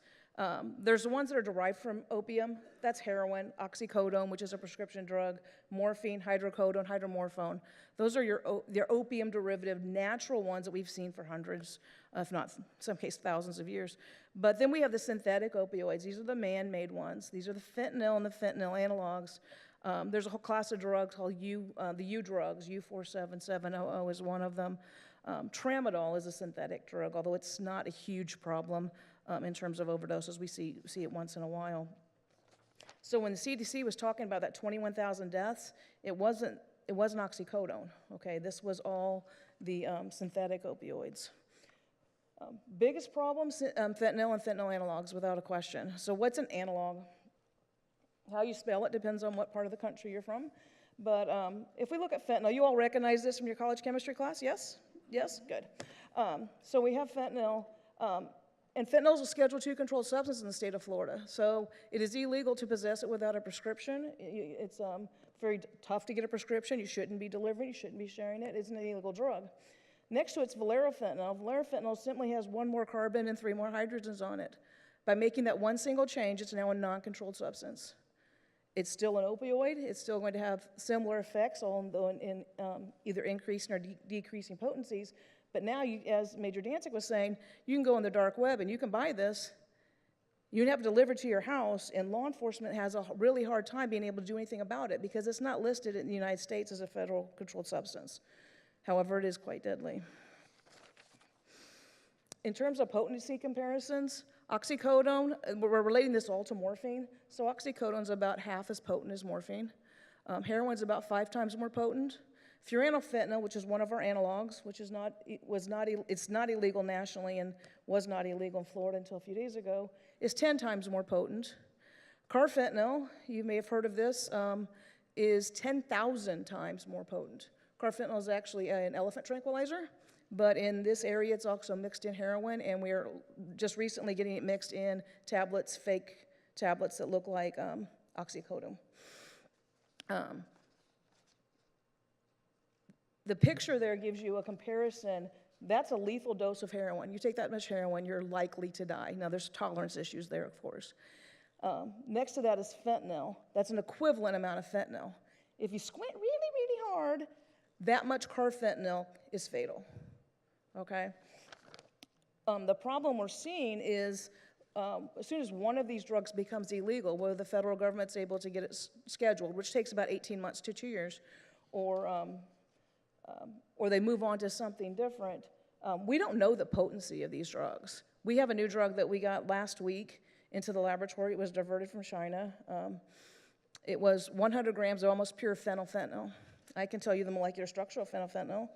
There's the ones that are derived from opium. That's heroin, oxycodone, which is a prescription drug, morphine, hydrocodone, hydromorphone. Those are your opium derivative, natural ones that we've seen for hundreds, if not in some cases thousands of years. But then we have the synthetic opioids. These are the man-made ones. These are the fentanyl and the fentanyl analogs. There's a whole class of drugs called the U drugs. U47700 is one of them. Tramadol is a synthetic drug, although it's not a huge problem in terms of overdoses. We see it once in a while. So when the CDC was talking about that 21,000 deaths, it wasn't oxycodone, okay? This was all the synthetic opioids. Biggest problems, fentanyl and fentanyl analogs, without a question. So what's an analog? How you spell it depends on what part of the country you're from. But if we look at fentanyl, you all recognize this from your college chemistry class, yes? Yes? Good. So we have fentanyl, and fentanyl is a Schedule II controlled substance in the state of Florida. So it is illegal to possess it without a prescription. It's very tough to get a prescription. You shouldn't be delivering, you shouldn't be sharing it. It's an illegal drug. Next to it's valerafentanyl. Valerafentanyl simply has one more carbon and 3 more hydrogens on it. By making that one single change, it's now a non-controlled substance. It's still an opioid. It's still going to have similar effects, although in either increasing or decreasing potencies. But now, as Major Danzig was saying, you can go on the dark web and you can buy this. You can have it delivered to your house, and law enforcement has a really hard time being able to do anything about it because it's not listed in the United States as a federal controlled substance. However, it is quite deadly. In terms of potency comparisons, oxycodone, we're relating this all to morphine. So oxycodone is about half as potent as morphine. Heroin's about 5 times more potent. Furanylfentanyl, which is one of our analogs, which is it's not illegal nationally and was not illegal in Florida until a few days ago, is 10 times more potent. Carfentanyl, you may have heard of this, is 10,000 times more potent. Carfentanyl is actually an elephant tranquilizer, but in this area it's also mixed in heroin, and we're just recently getting it mixed in tablets, fake tablets that look like oxycodone. The picture there gives you a comparison. That's a lethal dose of heroin. You take that much heroin, you're likely to die. Now, there's tolerance issues there, of course. Next to that is fentanyl. That's an equivalent amount of fentanyl. If you squint really, really hard, that much carfentanyl is fatal, okay? The problem we're seeing is as soon as one of these drugs becomes illegal, whether the federal government's able to get it scheduled, which takes about 18 months to 2 years, or they move on to something different, we don't know the potency of these drugs. We have a new drug that we got last week. into the laboratory. It was diverted from China. It was 100 grams of almost pure fentanyl. I can tell you the molecular structure of fentanyl.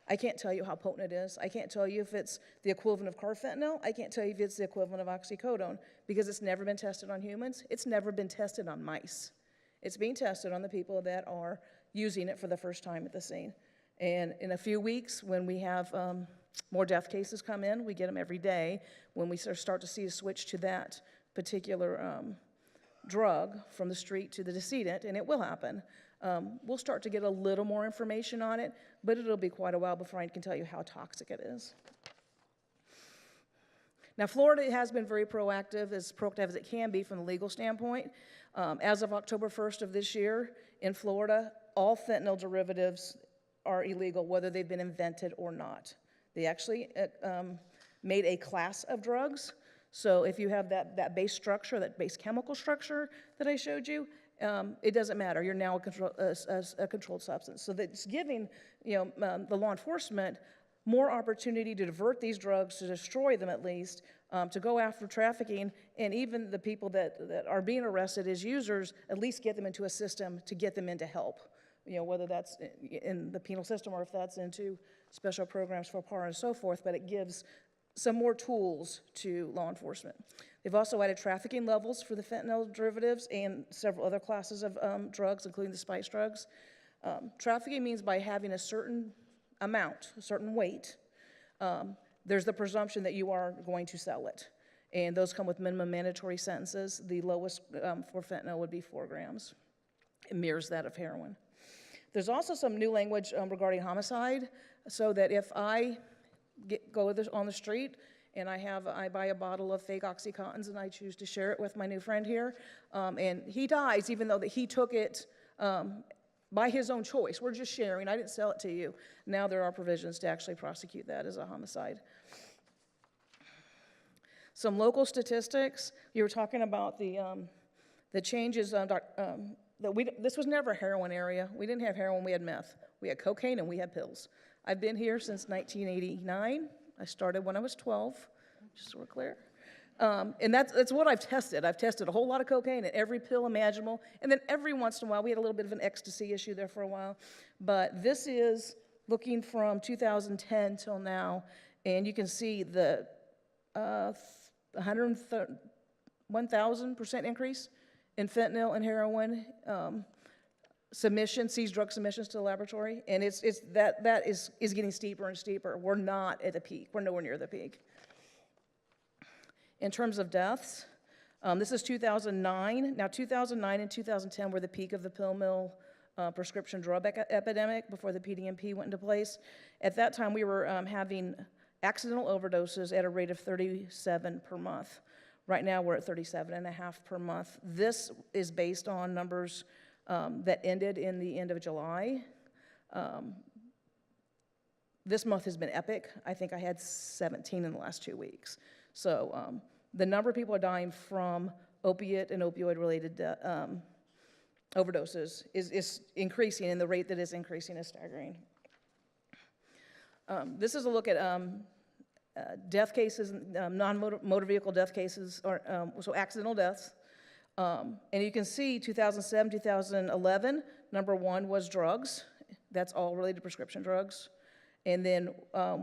I can't tell you how potent it is. I can't tell you if it's the equivalent of carfentanil. I can't tell you if it's the equivalent of oxycodone because it's never been tested on humans. It's never been tested on mice. It's being tested on the people that are using it for the first time at the scene. And in a few weeks, when we have more death cases come in, we get them every day, when we start to see a switch to that particular drug from the street to the decedent, and it will happen, we'll start to get a little more information on it, but it'll be quite a while before I can tell you how toxic it is. Now, Florida has been very proactive as it can be from the legal standpoint. As of October 1st of this year, in Florida, all fentanyl derivatives are illegal, whether they've been invented or not. They actually made a class of drugs. So if you have that base structure, that base chemical structure that I showed you, it doesn't matter. You're now a controlled substance. So that's giving the law enforcement more opportunity to divert these drugs, to destroy them at least, to go after trafficking, and even the people that are being arrested as users, at least get them into a system to get them into help. Whether that's in the penal system or if that's into special programs for PAR and so forth, but it gives some more tools to law enforcement. They've also added trafficking levels for the fentanyl derivatives and several other classes of drugs, including the spice drugs. Trafficking means by having a certain amount, a certain weight, there's the presumption that you are going to sell it. And those come with minimum mandatory sentences. The lowest for fentanyl would be 4 grams. It mirrors that of heroin. There's also some new language regarding homicide, so that if I go on the street and I buy a bottle of fake Oxycontins and I choose to share it with my new friend here, and he dies even though that he took it by his own choice. We're just sharing. I didn't sell it to you. Now there are provisions to actually prosecute that as a homicide. Some local statistics. You were talking about the changes. This was never a heroin area. We didn't have heroin. We had meth. We had cocaine and we had pills. I've been here since 1989. I started when I was 12, just so we're clear. And that's what I've tested. I've tested a whole lot of cocaine and every pill imaginable. And then every once in a while, we had a little bit of an ecstasy issue there for a while. But this is looking from 2010 till now. And you can see the 1,000% increase in fentanyl and heroin seized drug submissions to the laboratory. And that is getting steeper and steeper. We're not at the peak. We're nowhere near the peak. In terms of deaths, this is 2009. Now, 2009 and 2010 were the peak of the pill mill prescription drug epidemic before the PDMP went into place. At that time, we were having accidental overdoses at a rate of 37 per month. Right now, we're at 37.5 per month. This is based on numbers that ended in the end of July. This month has been epic. I think I had 17 in the last 2 weeks. So the number of people are dying from opiate and opioid-related overdoses is increasing, and the rate that is increasing is staggering. This is a look at death cases, non-motor vehicle death cases, or so accidental deaths. And you can see 2007, 2011, number 1 was drugs. That's all related to prescription drugs. And then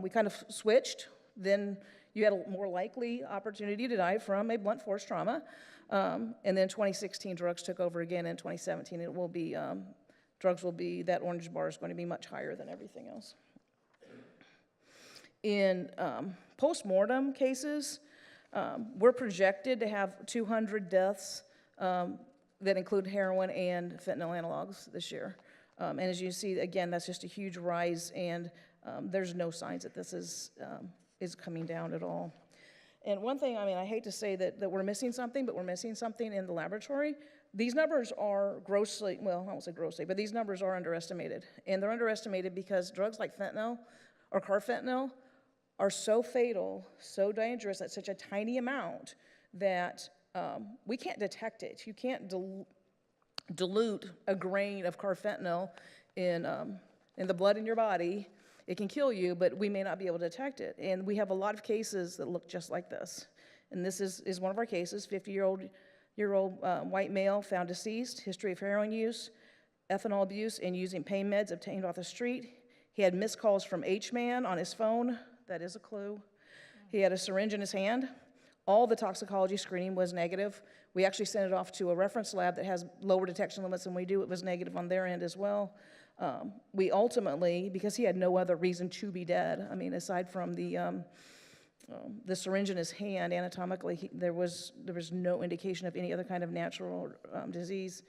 we kind of switched. Then you had a more likely opportunity to die from a blunt force trauma. And then 2016, drugs took over again. In 2017, it will be, drugs will be, that orange bar is going to be much higher than everything else. In post-mortem cases, we're projected to have 200 deaths that include heroin and fentanyl analogs this year. And as you see, again, that's just a huge rise, and there's no signs that this is coming down at all. And one thing, I hate to say that we're missing something, but we're missing something in the laboratory. These numbers are grossly, well, I won't say grossly, but these numbers are underestimated. And they're underestimated because drugs like fentanyl or carfentanil are so fatal, so dangerous at such a tiny amount that we can't detect it. You can't dilute a grain of carfentanil in the blood in your body. It can kill you, but we may not be able to detect it. And we have a lot of cases that look just like this. And this is one of our cases, 50-year-old white male found deceased, history of heroin use, ethanol abuse, and using pain meds obtained off the street. He had missed calls from H-Man on his phone. That is a clue. He had a syringe in his hand. All the toxicology screening was negative. We actually sent it off to a reference lab that has lower detection limits than we do. It was negative on their end as well. We ultimately, because he had no other reason to be dead, I mean, aside from the syringe in his hand, anatomically, there was no indication of any other kind of natural disease.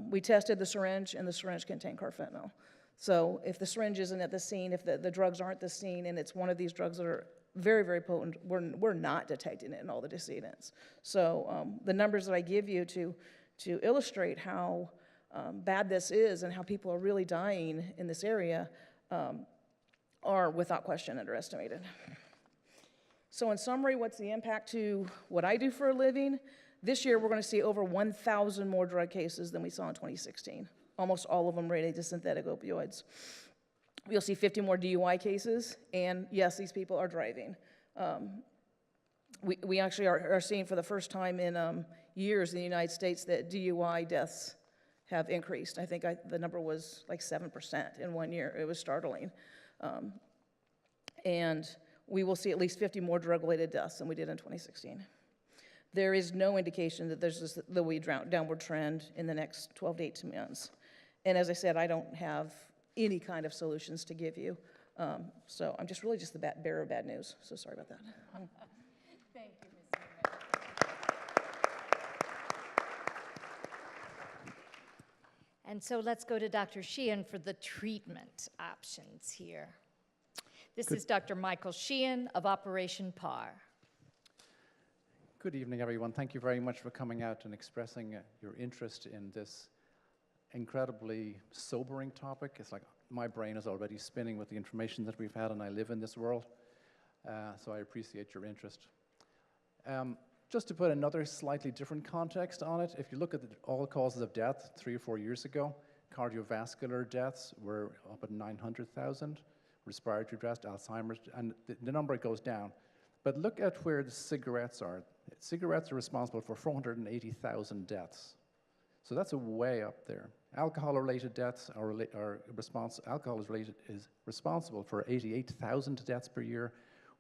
We tested the syringe, and the syringe contained carfentanil. So if the syringe isn't at the scene, if the drugs aren't the scene, and it's one of these drugs that are very, very potent, we're not detecting it in all the decedents. So the numbers that I give you to illustrate how bad this is and how people are really dying in this area are without question underestimated. So in summary, what's the impact to what I do for a living? This year, we're going to see over 1,000 more drug cases than we saw in 2016, almost all of them related to synthetic opioids. You'll see 50 more DUI cases, and yes, these people are driving. We actually are seeing for the first time in years in the United States that DUI deaths have increased. I think the number was like 7% in 1 year. It was startling. And we will see at least 50 more drug-related deaths than we did in 2016. There is no indication that there's the downward trend in the next 12 to 18 months. And as I said, I don't have any kind of solutions to give you. So I'm just really just the bearer of bad news. So sorry about that. Thank you, Ms. Newman. And so let's go to Dr. Sheehan for the treatment options here. This is Dr. Michael Sheehan of Operation PAR. Good evening, everyone. Thank you very much for coming out and expressing your interest in this incredibly sobering topic. It's like my brain is already spinning with the information that we've had, and I live in this world. So I appreciate your interest. Just to put another slightly different context on it, if you look at all causes of death 3 or 4 years ago, cardiovascular deaths were up at 900,000, respiratory deaths, Alzheimer's, and the number goes down. But look at where the cigarettes are. Cigarettes are responsible for 480,000 deaths. So that's a way up there. Alcohol-related deaths alcohol is responsible for 88,000 deaths per year,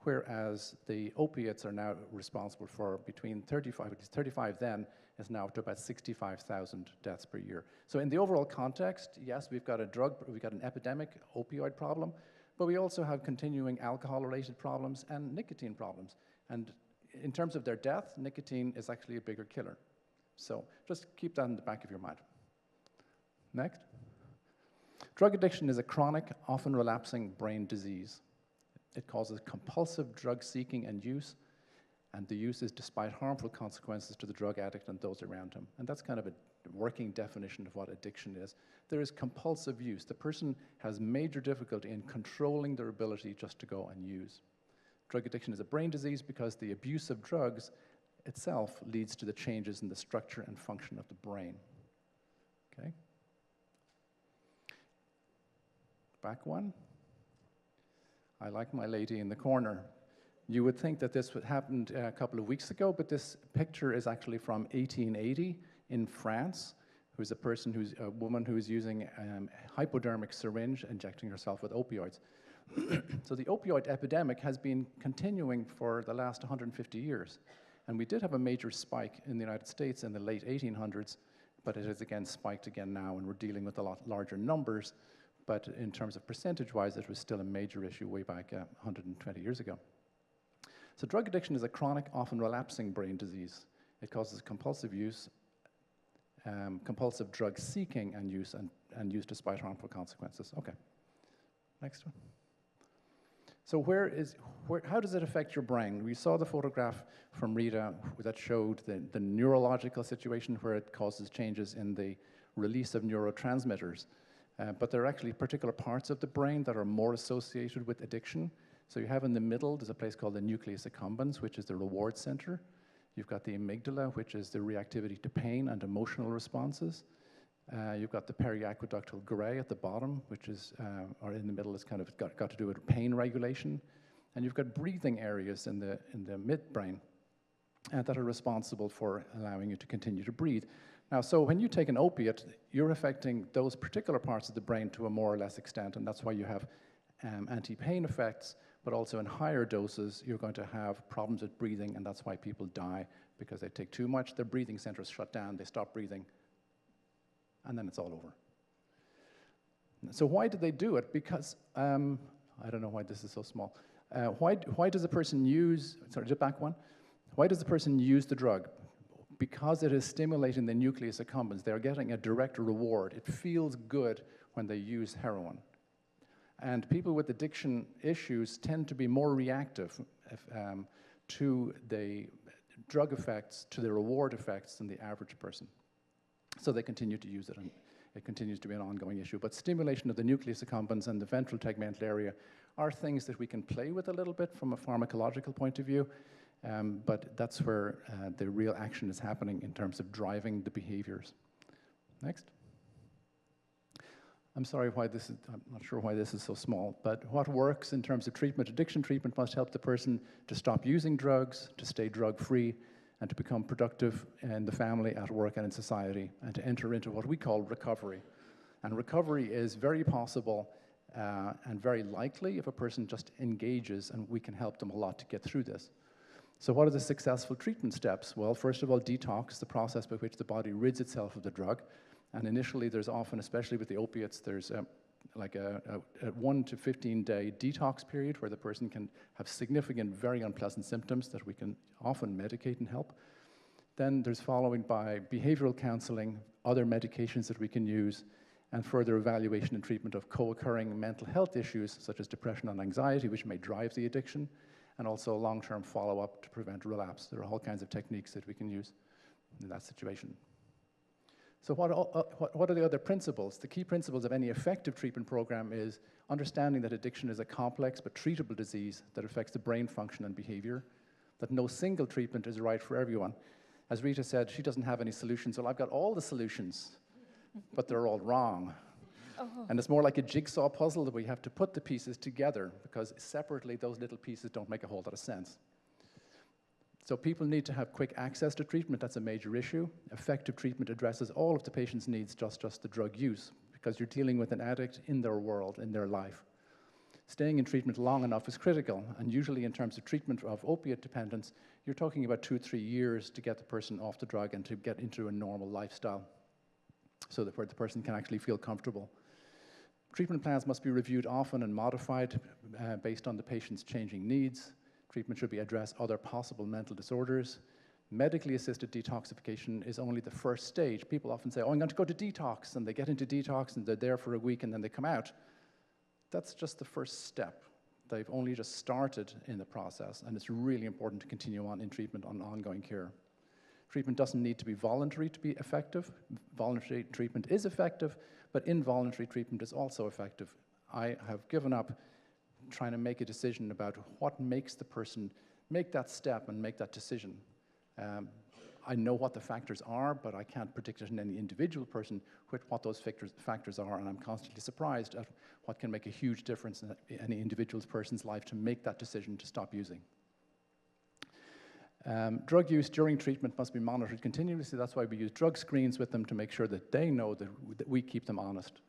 whereas the opiates are now responsible for between 35 then, is now up to about 65,000 deaths per year. So in the overall context, yes, we've got an epidemic opioid problem, but we also have continuing alcohol-related problems and nicotine problems. And in terms of their death, nicotine is actually a bigger killer. So just keep that in the back of your mind. Next. Drug addiction is a chronic, often relapsing brain disease. It causes compulsive drug seeking and use, and the use is despite harmful consequences to the drug addict and those around him. And that's kind of a working definition of what addiction is. There is compulsive use. The person has major difficulty in controlling their ability just to go and use. Drug addiction is a brain disease because the abuse of drugs itself leads to the changes in the structure and function of the brain. Okay? Back one. I like my lady in the corner. You would think that this happened a couple of weeks ago, but this picture is actually from 1880 in France. Who's a woman who's using a hypodermic syringe, injecting herself with opioids. So the opioid epidemic has been continuing for the last 150 years. And we did have a major spike in the United States in the late 1800s, but it has again spiked again now, and we're dealing with a lot larger numbers. But in terms of percentage-wise, it was still a major issue way back 120 years ago. So drug addiction is a chronic, often relapsing brain disease. It causes compulsive use, compulsive drug seeking and use despite harmful consequences. Okay, next one. So how does it affect your brain? We saw the photograph from Rita that showed the neurological situation where it causes changes in the release of neurotransmitters. But there are actually particular parts of the brain that are more associated with addiction. So you have in the middle, there's a place called the nucleus accumbens, which is the reward center. You've got the amygdala, which is the reactivity to pain and emotional responses. You've got the periaqueductal gray at the bottom, which is, or in the middle, is kind of got to do with pain regulation. And you've got breathing areas in the midbrain. that are responsible for allowing you to continue to breathe. Now, so when you take an opiate, you're affecting those particular parts of the brain to a more or less extent, and that's why you have anti-pain effects, but also in higher doses, you're going to have problems with breathing, and that's why people die, because they take too much, their breathing centers shut down, they stop breathing, and then it's all over. So why did they do it? Because, I don't know why this is so small. Why does a person use, sorry, just back one. Why does the person use the drug? Because it is stimulating the nucleus accumbens. They're getting a direct reward. It feels good when they use heroin. And people with addiction issues tend to be more reactive to the drug effects, to the reward effects than the average person. So they continue to use it, and it continues to be an ongoing issue. But stimulation of the nucleus accumbens and the ventral tegmental area are things that we can play with a little bit from a pharmacological point of view. But that's where the real action is happening in terms of driving the behaviors. Next. I'm sorry why this is, I'm not sure why this is so small, but what works in terms of treatment, addiction treatment must help the person to stop using drugs, to stay drug-free, and to become productive in the family, at work, and in society, and to enter into what we call recovery. And recovery is very possible and very likely if a person just engages, and we can help them a lot to get through this. So what are the successful treatment steps? Well, first of all, detox, the process by which the body rids itself of the drug. And initially, there's often, especially with the opiates, there's like a 1 to 15-day detox period where the person can have significant, very unpleasant symptoms that we can often medicate and help. Then there's following by behavioral counseling, other medications that we can use, and further evaluation and treatment of co-occurring mental health issues such as depression and anxiety, which may drive the addiction, and also long-term follow-up to prevent relapse. There are all kinds of techniques that we can use in that situation. So what are the other principles? The key principles of any effective treatment program is understanding that addiction is a complex but treatable disease that affects the brain function and behavior, that no single treatment is right for everyone. As Rita said, she doesn't have any solutions. Well, I've got all the solutions, but they're all wrong. Oh. And it's more like a jigsaw puzzle that we have to put the pieces together, because separately those little pieces don't make a whole lot of sense. So people need to have quick access to treatment. That's a major issue. Effective treatment addresses all of the patient's needs, just the drug use, because you're dealing with an addict in their world, in their life. Staying in treatment long enough is critical, and usually in terms of treatment of opiate dependence, you're talking about 2 or 3 years to get the person off the drug and to get into a normal lifestyle, so that where the person can actually feel comfortable. Treatment plans must be reviewed often and modified based on the patient's changing needs. Treatment should be address other possible mental disorders. Medically assisted detoxification is only the first stage. People often say, oh, I'm going to go to detox, and they get into detox and they're there for a week and then they come out. That's just the first step. They've only just started in the process, and it's really important to continue on in treatment on ongoing care. Treatment doesn't need to be voluntary to be effective. Voluntary treatment is effective, but involuntary treatment is also effective. I have given up trying to make a decision about what makes the person make that step and make that decision. I know what the factors are, but I can't predict it in any individual person what those factors are, and I'm constantly surprised at what can make a huge difference in any individual person's life to make that decision to stop using. Drug use during treatment must be monitored continuously. That's why we use drug screens with them to make sure that they know that we keep them honest.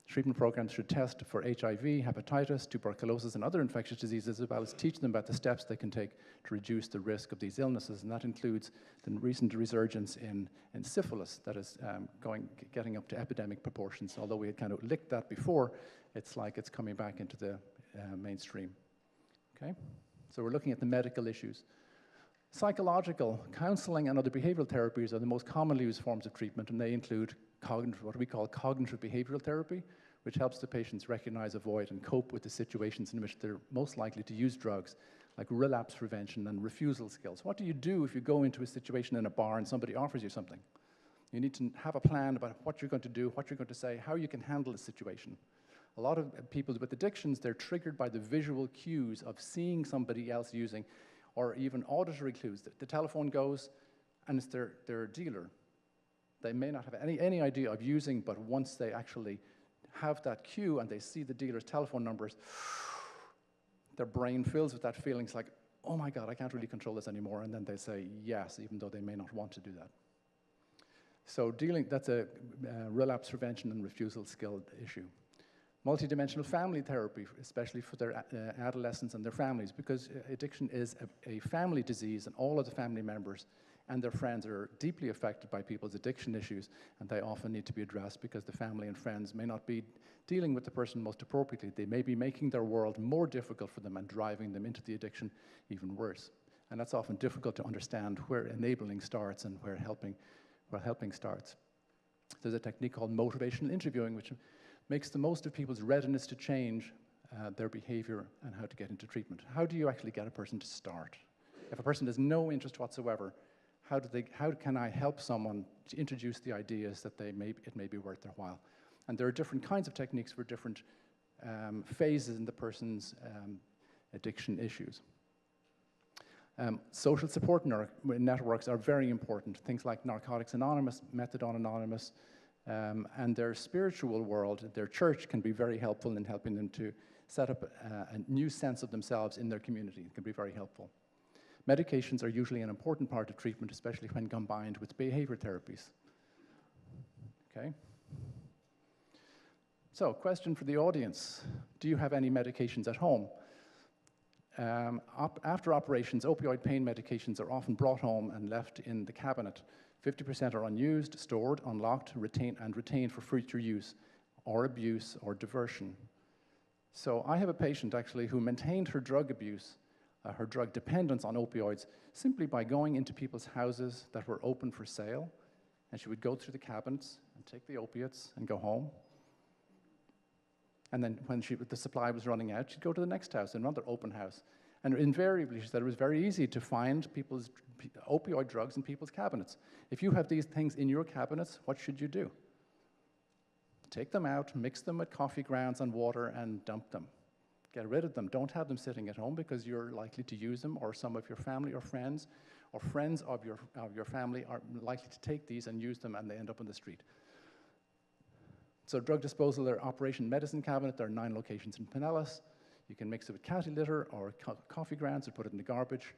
Treatment programs should test for HIV, hepatitis, tuberculosis, and other infectious diseases, as well as teach them about the steps they can take to reduce the risk of these illnesses, and that includes the recent resurgence in syphilis that is getting up to epidemic proportions. Although we had kind of licked that before, it's like it's coming back into the mainstream. Okay, so we're looking at the medical issues. Psychological counseling and other behavioral therapies are the most commonly used forms of treatment, and they include what we call cognitive behavioral therapy, which helps the patients recognize, avoid, and cope with the situations in which they're most likely to use drugs, like relapse prevention and refusal skills. What do you do if you go into a situation in a bar and somebody offers you something? You need to have a plan about what you're going to do, what you're going to say, how you can handle the situation. A lot of people with addictions, they're triggered by the visual cues of seeing somebody else using, or even auditory clues. The telephone goes, and it's their dealer. They may not have any idea of using, but once they actually have that cue and they see the dealer's telephone numbers, their brain fills with that feeling. It's like, oh my God, I can't really control this anymore, and then they say yes, even though they may not want to do that. So that's a relapse prevention and refusal skill issue. Multidimensional family therapy, especially for their adolescents and their families, because addiction is a family disease, and all of the family members and their friends are deeply affected by people's addiction issues, and they often need to be addressed because the family and friends may not be dealing with the person most appropriately. They may be making their world more difficult for them and driving them into the addiction even worse. And that's often difficult to understand where enabling starts and where helping starts. There's a technique called motivational interviewing, which makes the most of people's readiness to change their behavior and how to get into treatment. How do you actually get a person to start? If a person has no interest whatsoever, how can I help someone to introduce the ideas that it may be worth their while? And there are different kinds of techniques for different phases in the person's addiction issues. Social support networks are very important. Things like Narcotics Anonymous, Methadone Anonymous, and their spiritual world, their church, can be very helpful in helping them to set up a new sense of themselves in their community. It can be very helpful. Medications are usually an important part of treatment, especially when combined with behavior therapies. Okay? So, question for the audience. Do you have any medications at home? After operations, opioid pain medications are often brought home and left in the cabinet. 50% are unused, stored, unlocked, retained for future use, or abuse, or diversion. So I have a patient, actually, who maintained her drug abuse, her drug dependence on opioids, simply by going into people's houses that were open for sale, and she would go through the cabinets and take the opiates and go home. And then when the supply was running out, she'd go to the next house, another open house. And invariably, she said, it was very easy to find people's opioid drugs in people's cabinets. If you have these things in your cabinets, what should you do? Take them out, mix them with coffee grounds and water, and dump them. Get rid of them. Don't have them sitting at home because you're likely to use them, or some of your family or friends of your family are likely to take these and use them, and they end up on the street. So drug disposal, their operation medicine cabinet, there are 9 locations in Pinellas. You can mix it with catty litter or coffee grounds or put it in the garbage.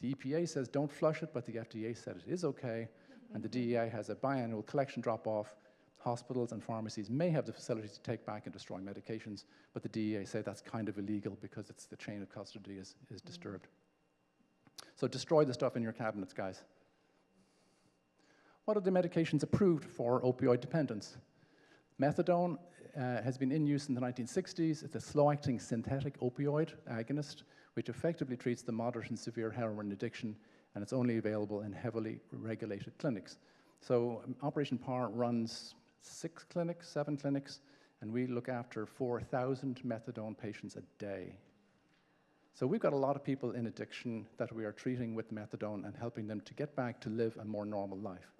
The EPA says don't flush it, but the FDA said it is okay. And the DEA has a biannual collection drop-off. Hospitals and pharmacies may have the facility to take back and destroy medications, but the DEA say that's kind of illegal because it's the chain of custody is disturbed. So destroy the stuff in your cabinets, guys. What are the medications approved for opioid dependence? Methadone has been in use in the 1960s. It's a slow-acting synthetic opioid agonist, which effectively treats the moderate and severe heroin addiction, and it's only available in heavily regulated clinics. So Operation Power runs 7 clinics, and we look after 4,000 methadone patients a day. So we've got a lot of people in addiction that we are treating with methadone and helping them to get back to live a more normal life.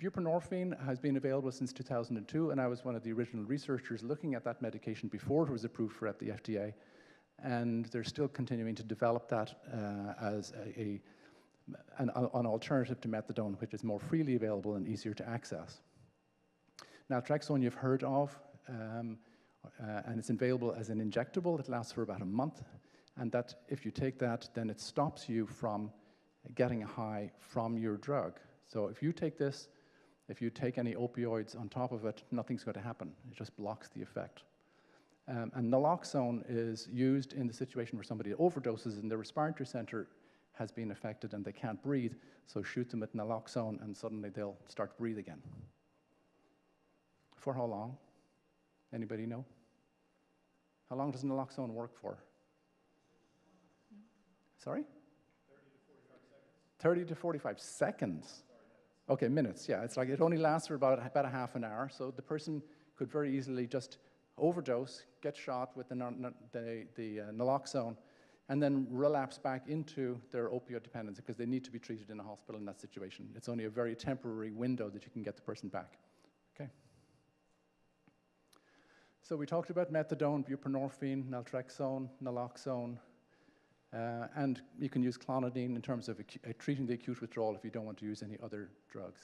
Buprenorphine has been available since 2002, and I was one of the original researchers looking at that medication before it was approved for the FDA, and they're still continuing to develop that as an alternative to methadone, which is more freely available and easier to access. Naltrexone you've heard of, and it's available as an injectable. It lasts for about a month, and that if you take that, then it stops you from getting a high from your drug. So if you take this, if you take any opioids on top of it, nothing's going to happen. It just blocks the effect. And naloxone is used in the situation where somebody overdoses and the respiratory center has been affected and they can't breathe, so shoot them with naloxone and suddenly they'll start to breathe again. For how long? Anybody know? How long does naloxone work for? Sorry? 30 to 45 seconds. Okay, minutes, yeah. It's like it only lasts for about a half an hour, so the person could very easily just overdose, get shot with the naloxone, and then relapse back into their opioid dependence because they need to be treated in a hospital in that situation. It's only a very temporary window that you can get the person back. Okay. So we talked about methadone, buprenorphine, naltrexone, naloxone, and you can use clonidine in terms of treating the acute withdrawal if you don't want to use any other drugs.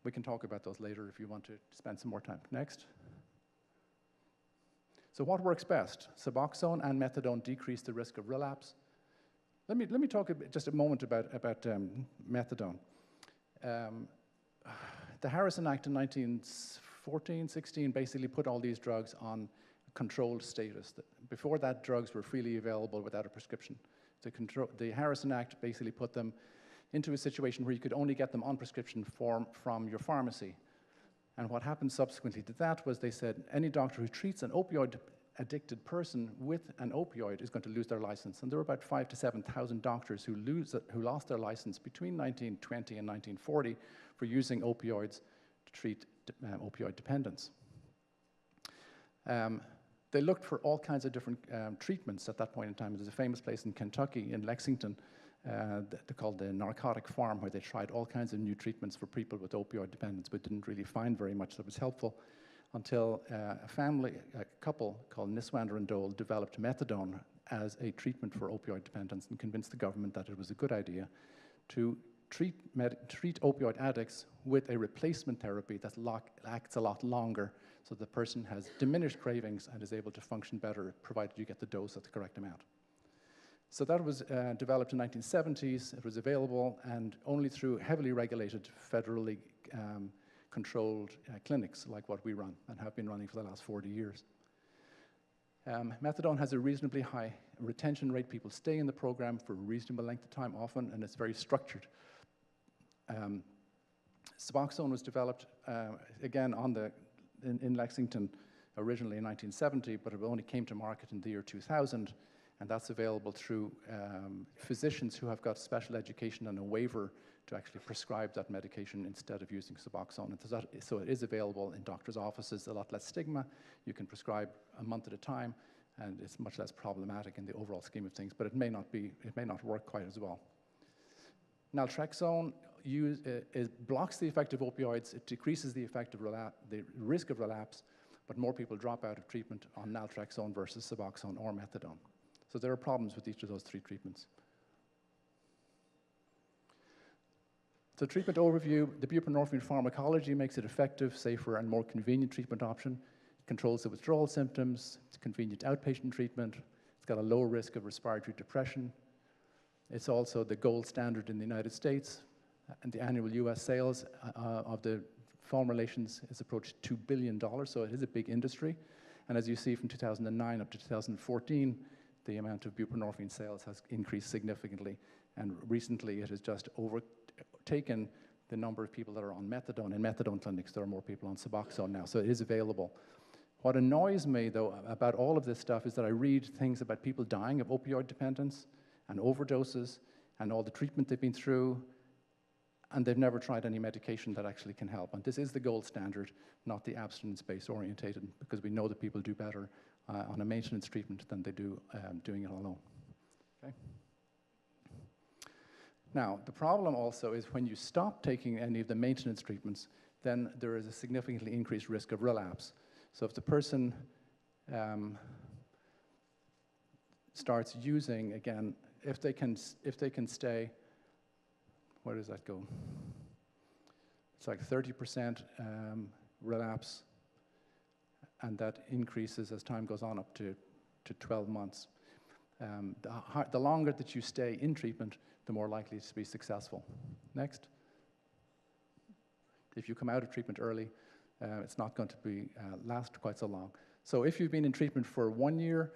We can talk about those later if you want to spend some more time. Next. So what works best? Suboxone and methadone decrease the risk of relapse. Let me talk just a moment about methadone. The Harrison Act in 1914-16 basically put all these drugs on controlled status. Before that, drugs were freely available without a prescription. The Harrison Act basically put them into a situation where you could only get them on prescription form from your pharmacy. And what happened subsequently to that was they said any doctor who treats an opioid-addicted person with an opioid is going to lose their license. And there were about 5,000 to 7,000 doctors who lost their license between 1920 and 1940 for using opioids to treat opioid dependence. They looked for all kinds of different treatments at that point in time. There's a famous place in Kentucky, in Lexington, they're called the narcotic farm, where they tried all kinds of new treatments for people with opioid dependence, but didn't really find very much that was helpful until a couple called Niswander and Dole developed methadone as a treatment for opioid dependence and convinced the government that it was a good idea to treat opioid addicts with a replacement therapy that acts a lot longer, so the person has diminished cravings and is able to function better, provided you get the dose at the correct amount. So that was developed in the 1970s. It was available, and only through heavily regulated, federally controlled clinics like what we run and have been running for the last 40 years. Methadone has a reasonably high retention rate. People stay in the program for a reasonable length of time often, and it's very structured. Suboxone was developed, again, in Lexington originally in 1970, but it only came to market in the year 2000. And that's available through physicians who have got special education and a waiver to actually prescribe that medication instead of using Suboxone. And so it is available in doctors' offices, a lot less stigma. You can prescribe a month at a time, and it's much less problematic in the overall scheme of things, but it may not work quite as well. Naltrexone blocks the effect of opioids. It decreases the effect of the risk of relapse, but more people drop out of treatment on naltrexone versus Suboxone or methadone. So there are problems with each of those three treatments. So treatment overview, the buprenorphine pharmacology makes it effective, safer, and more convenient treatment option. It controls the withdrawal symptoms. It's convenient outpatient treatment. It's got a low risk of respiratory depression. It's also the gold standard in the United States, and the annual US sales of the formulations has approached $2 billion, so it is a big industry. And as you see from 2009 up to 2014, the amount of buprenorphine sales has increased significantly, and recently it has just overtaken the number of people that are on methadone. In methadone clinics, there are more people on Suboxone now, so it is available. What annoys me, though, about all of this stuff is that I read things about people dying of opioid dependence and overdoses and all the treatment they've been through, and they've never tried any medication that actually can help. And this is the gold standard, not the abstinence-based orientated, because we know that people do better on a maintenance treatment than they do doing it alone. Okay? Now, the problem also is when you stop taking any of the maintenance treatments, then there is a significantly increased risk of relapse. So if the person starts using, again, if they can stay, where does that go? It's like 30% relapse, and that increases as time goes on up to 12 months. The longer that you stay in treatment, the more likely to be successful. Next. If you come out of treatment early, it's not going to last quite so long. So if you've been in treatment for 1 year,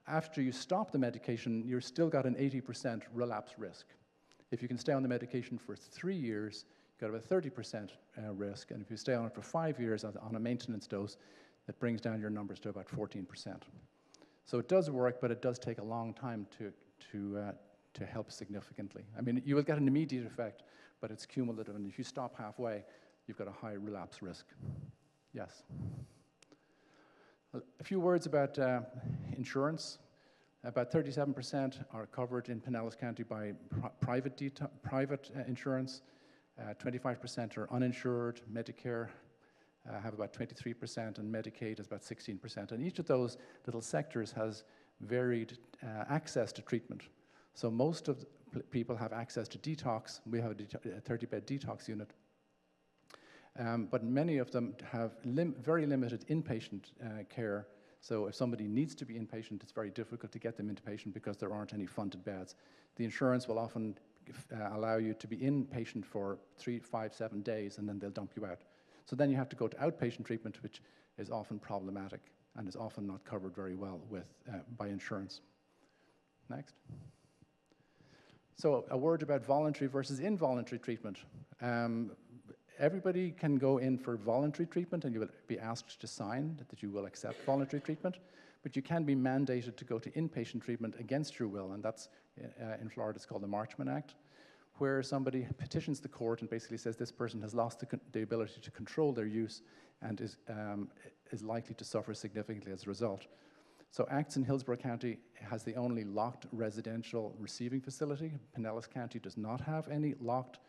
after you stop the medication, you've still got an 80% relapse risk. If you can stay on the medication for 3 years, you've got about 30% risk, and if you stay on it for 5 years on a maintenance dose, it brings down your numbers to about 14%. So it does work, but it does take a long time to help significantly. I mean, you will get an immediate effect, but it's cumulative, and if you stop halfway, you've got a high relapse risk. Yes? A few words about insurance. About 37% are covered in Pinellas County by private insurance. 25% are uninsured. Medicare have about 23%, and Medicaid is about 16%. And each of those little sectors has varied access to treatment. So most of the people have access to detox. We have a 30-bed detox unit. But many of them have very limited inpatient care So if somebody needs to be inpatient, it's very difficult to get them inpatient because there aren't any funded beds. The insurance will often allow you to be inpatient for 3, 5, 7 days, and then they'll dump you out. So then you have to go to outpatient treatment, which is often problematic and is often not covered very well by insurance. Next. So a word about voluntary versus involuntary treatment. Everybody can go in for voluntary treatment, and you will be asked to sign that you will accept voluntary treatment, but you can be mandated to go to inpatient treatment against your will, and that's, in Florida, it's called the Marchman Act, where somebody petitions the court and basically says this person has lost the ability to control their use and is likely to suffer significantly as a result. So Acts in Hillsborough County has the only locked residential receiving facility. Pinellas County does not have any locked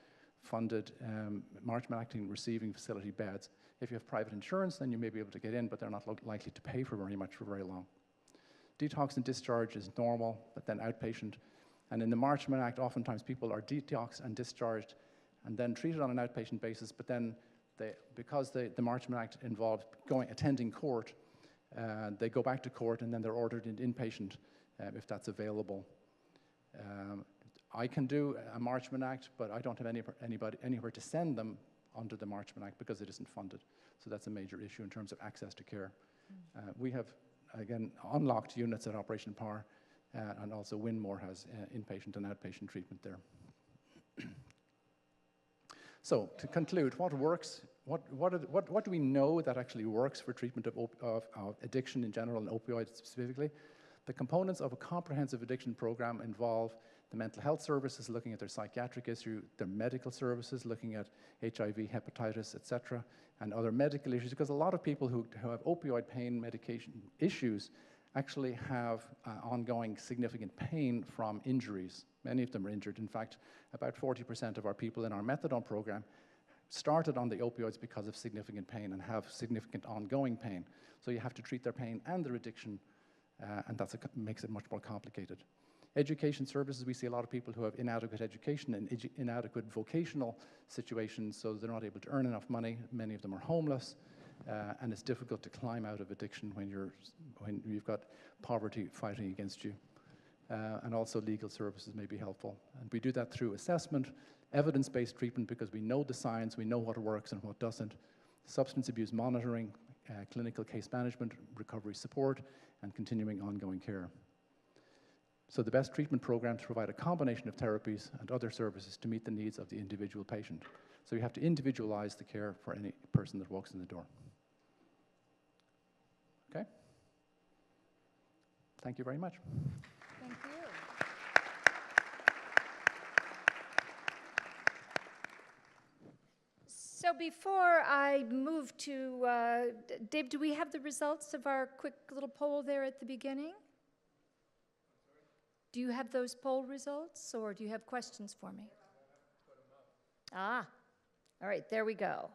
funded Marchman Acting receiving facility beds. If you have private insurance, then you may be able to get in, but they're not likely to pay for very much for very long. Detox and discharge is normal, but then outpatient. And in the Marchman Act, oftentimes people are detoxed and discharged and then treated on an outpatient basis, but then because the Marchman Act involved attending court, they go back to court and then they're ordered inpatient if that's available. I can do a Marchman Act, but I don't have anywhere to send them under the Marchman Act because it isn't funded. So that's a major issue in terms of access to care. We have, again, unlocked units at Operation Power, and also Winmore has inpatient and outpatient treatment there. So to conclude, what works? What do we know that actually works for treatment of addiction in general and opioids specifically? The components of a comprehensive addiction program involve the mental health services, looking at their psychiatric issue, their medical services, looking at HIV, hepatitis, etc., and other medical issues, because a lot of people who have opioid pain medication issues actually have ongoing significant pain from injuries. Many of them are injured. In fact, about 40% of our people in our methadone program started on the opioids because of significant pain and have significant ongoing pain. So you have to treat their pain and their addiction, and that makes it much more complicated. Education services, we see a lot of people who have inadequate education and inadequate vocational situations, so they're not able to earn enough money. Many of them are homeless, and it's difficult to climb out of addiction when you've got poverty fighting against you. And also legal services may be helpful. And we do that through assessment, evidence-based treatment, because we know the science, we know what works and what doesn't, substance abuse monitoring, clinical case management, recovery support, and continuing ongoing care. So the best treatment programs provide a combination of therapies and other services to meet the needs of the individual patient. So you have to individualize the care for any person that walks in the door. Okay? Thank you very much. Thank you. So before I move to, Dave, do we have the results of our quick little poll there at the beginning? Do you have those poll results, or do you have questions for me? Ah, all right, there we go.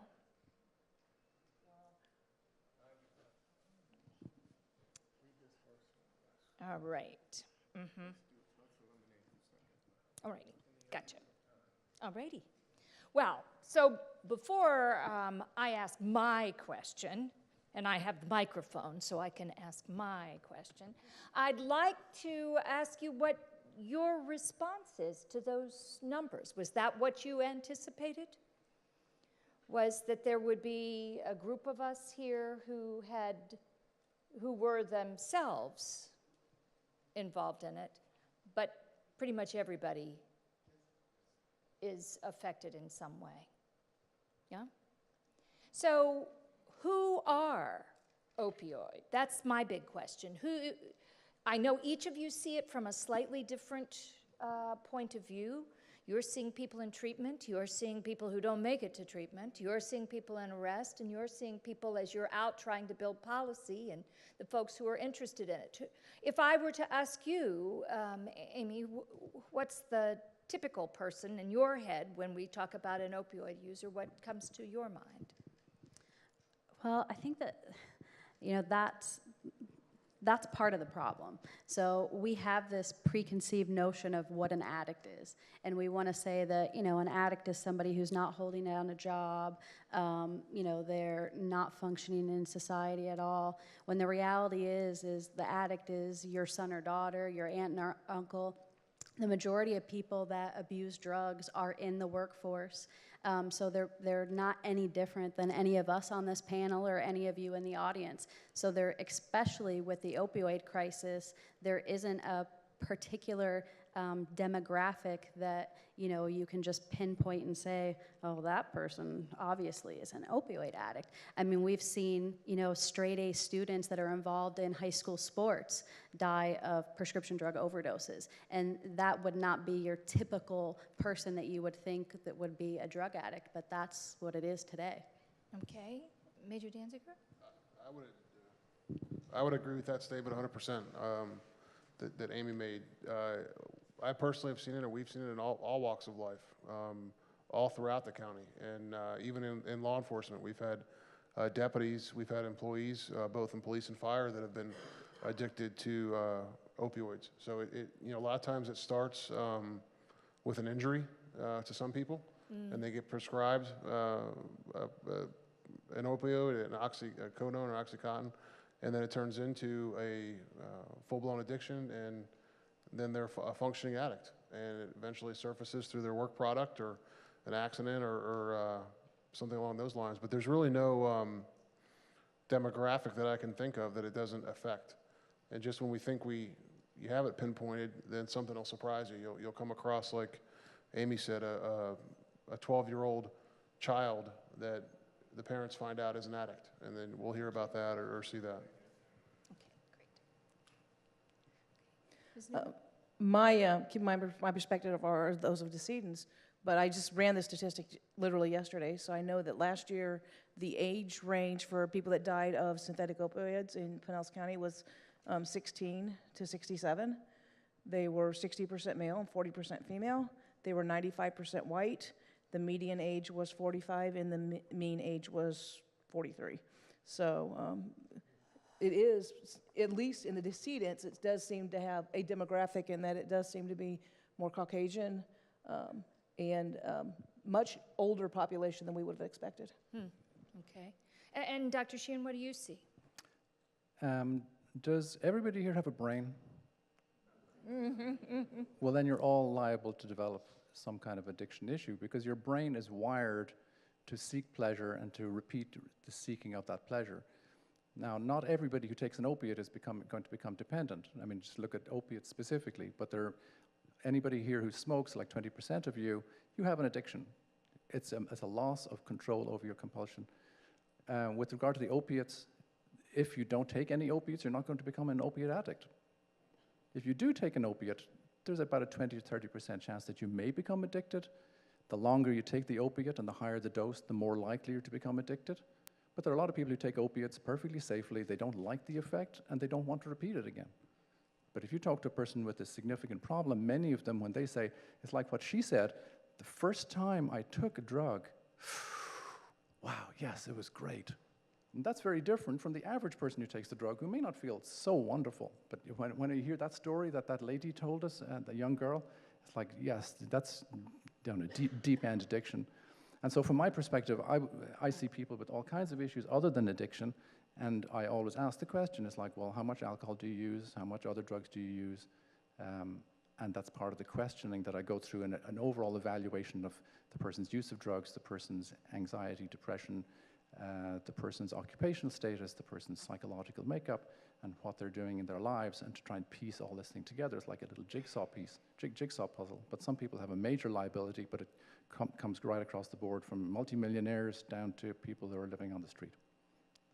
All right. All righty, gotcha. All righty. Well, so before I ask my question, and I have the microphone so I can ask my question, I'd like to ask you what your response is to those numbers. Was that what you anticipated? Was that there would be a group of us here who were themselves involved in it, but pretty much everybody is affected in some way? Yeah? So, who are opioid? That's my big question. I know each of you see it from a slightly different point of view. You're seeing people in treatment, you're seeing people who don't make it to treatment, you're seeing people in arrest, and you're seeing people as you're out trying to build policy and the folks who are interested in it. If I were to ask you, Amy, what's the typical person in your head when we talk about an opioid user, what comes to your mind? Well, I think that, That's part of the problem. So we have this preconceived notion of what an addict is. And we want to say that, an addict is somebody who's not holding down a job, they're not functioning in society at all. When the reality is the addict is your son or daughter, your aunt and uncle. The majority of people that abuse drugs are in the workforce. So they're not any different than any of us on this panel or any of you in the audience. So especially with the opioid crisis, there isn't a particular demographic that you can just pinpoint and say, oh, that person obviously is an opioid addict. I mean, we've seen straight A students that are involved in high school sports die of prescription drug overdoses, and that would not be your typical person that you would think that would be a drug addict, but that's what it is today. Okay, Major Danziger? I would agree with that statement 100% that Amy made. I personally have seen it, and we've seen it in all walks of life, all throughout the county. And even in law enforcement, we've had deputies, we've had employees, both in police and fire, that have been addicted to opioids. So a lot of times it starts with an injury to some people, and they get prescribed an opioid, a codone or Oxycontin, and then it turns into a full-blown addiction, and then they're a functioning addict, and it eventually surfaces through their work product or an accident or something along those lines. But there's really no demographic that I can think of that it doesn't affect. And just when we think you have it pinpointed, then something will surprise you. You'll come across, like Amy said, a 12-year-old child that the parents find out is an addict, and then we'll hear about that or see that. Keep my perspective are those of decedents, but I just ran the statistic literally yesterday, so I know that last year the age range for people that died of synthetic opioids in Pinellas County was 16 to 67. They were 60% male and 40% female. They were 95% white. The median age was 45, and the mean age was 43. So it is, at least in the decedents, it does seem to have a demographic in that it does seem to be more Caucasian and much older population than we would have expected. Okay. And Dr. Sheehan, what do you see? Does everybody here have a brain? Well, then you're all liable to develop some kind of addiction issue, because your brain is wired to seek pleasure and to repeat the seeking of that pleasure. Now, not everybody who takes an opiate is going to become dependent. I mean, just look at opiates specifically, but anybody here who smokes, like 20% of you have an addiction. It's a loss of control over your compulsion. With regard to the opiates, if you don't take any opiates, you're not going to become an opiate addict. If you do take an opiate, there's about a 20 to 30% chance that you may become addicted. The longer you take the opiate and the higher the dose, the more likely you're to become addicted. But there are a lot of people who take opiates perfectly safely, they don't like the effect, and they don't want to repeat it again. But if you talk to a person with a significant problem, many of them, when they say, it's like what she said, the first time I took a drug, wow, yes, it was great. And that's very different from the average person who takes the drug, who may not feel so wonderful. But when you hear that story that lady told us, the young girl, it's like, yes, that's deep end addiction. And so from my perspective, I see people with all kinds of issues other than addiction, and I always ask the question, it's like, well, how much alcohol do you use? How much other drugs do you use? And that's part of the questioning that I go through in an overall evaluation of the person's use of drugs, the person's anxiety, depression, the person's occupational status, the person's psychological makeup, and what they're doing in their lives, and to try and piece all this thing together. It's like a little jigsaw puzzle. But some people have a major liability, but it comes right across the board, from multimillionaires down to people who are living on the street.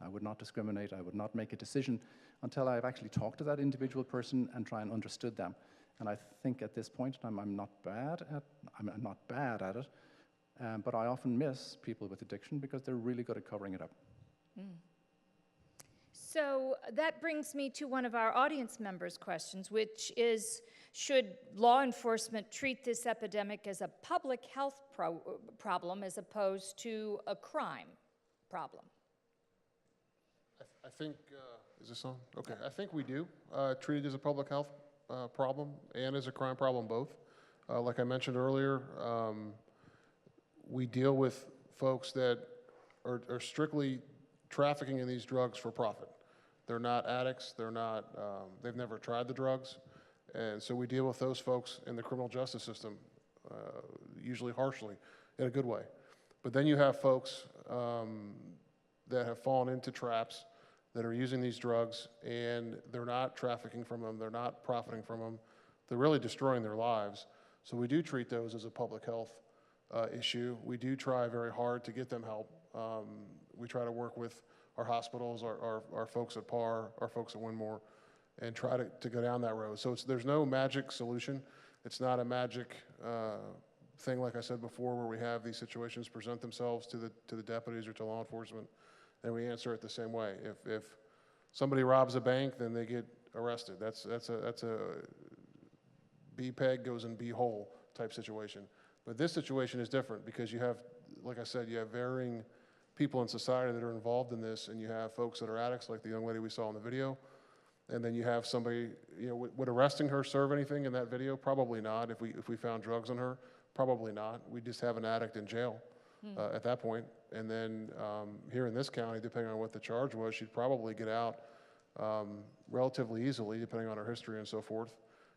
I would not discriminate. I would not make a decision until I've actually talked to that individual person and try and understood them. And I think at this point in time, I'm not bad at it, but I often miss people with addiction because they're really good at covering it up. So that brings me to one of our audience members' questions, which is, should law enforcement treat this epidemic as a public health problem as opposed to a crime problem? I think Is this on? Okay, I think we do treat it as a public health problem and as a crime problem both. Like I mentioned earlier, we deal with folks that are strictly trafficking in these drugs for profit. They're not addicts, they've never tried the drugs, and so we deal with those folks in the criminal justice system, usually harshly, in a good way. But then you have folks that have fallen into traps, that are using these drugs, and they're not trafficking from them, they're not profiting from them, they're really destroying their lives. So we do treat those as a public health issue. We do try very hard to get them help. We try to work with our hospitals, our folks at PAR, our folks at Winmore, and try to go down that road. So there's no magic solution. It's not a magic thing, like I said before, where we have these situations present themselves to the deputies or to law enforcement, and we answer it the same way. If somebody robs a bank, then they get arrested. That's a B peg goes in B hole type situation. But this situation is different because you have, like I said, you have varying people in society that are involved in this, and you have folks that are addicts, like the young lady we saw in the video, and then you have somebody, would arresting her serve anything in that video? Probably not. If we found drugs on her, probably not. We just have an addict in jail at that point. And then here in this county, depending on what the charge was, she'd probably get out relatively easily, depending on her history and so forth.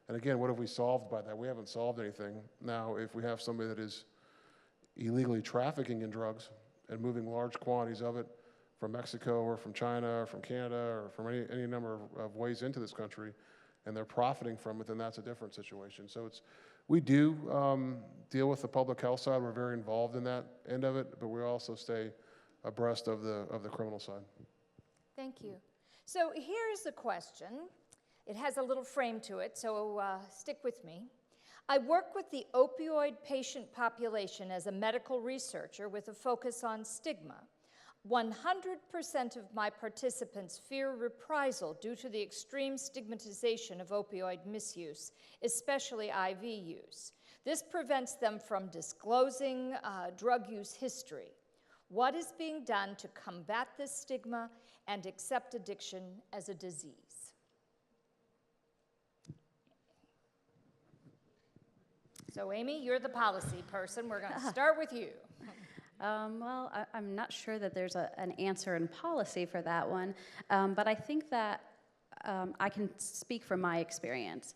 And again, what have we solved by that? We haven't solved anything. Now, if we have somebody that is illegally trafficking in drugs and moving large quantities of it from Mexico or from China or from Canada or from any number of ways into this country, and they're profiting from it, then that's a different situation. So we do deal with the public health side. We're very involved in that end of it, but we also stay abreast of the criminal side. Thank you. So here's a question. It has a little frame to it, so stick with me. I work with the opioid patient population as a medical researcher with a focus on stigma. 100% of my participants fear reprisal due to the extreme stigmatization of opioid misuse, especially IV use. This prevents them from disclosing drug use history. What is being done to combat this stigma and accept addiction as a disease? So Amy, you're the policy person. We're going to start with you. Well, I'm not sure that there's an answer in policy for that one, but I think that I can speak from my experience.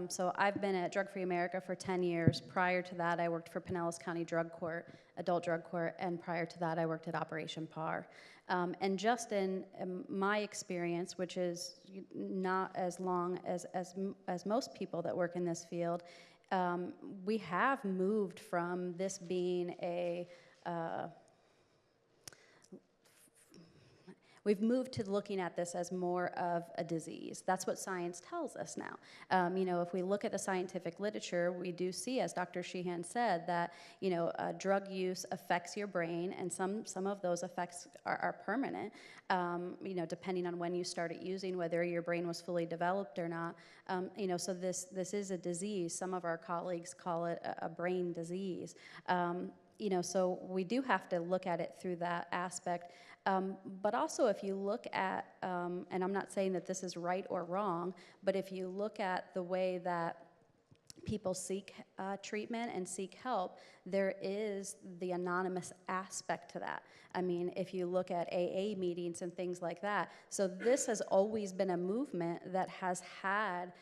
So I've been at Drug Free America for 10 years. Prior to that, I worked for Pinellas County Drug Court, Adult Drug Court, and prior to that, I worked at Operation PAR. And just in my experience, which is not as long as most people that work in this field, we have moved from this being we've moved to looking at this as more of a disease. That's what science tells us now. If we look at the scientific literature, we do see, as Dr. Sheehan said, that drug use affects your brain, and some of those effects are permanent. Depending on when you started using, whether your brain was fully developed or not. So this is a disease. Some of our colleagues call it a brain disease. So we do have to look at it through that aspect. But also if you look at, and I'm not saying that this is right or wrong, but if you look at the way that people seek treatment and seek help, there is the anonymous aspect to that. I mean, if you look at AA meetings and things like that, so this has always been a movement that has had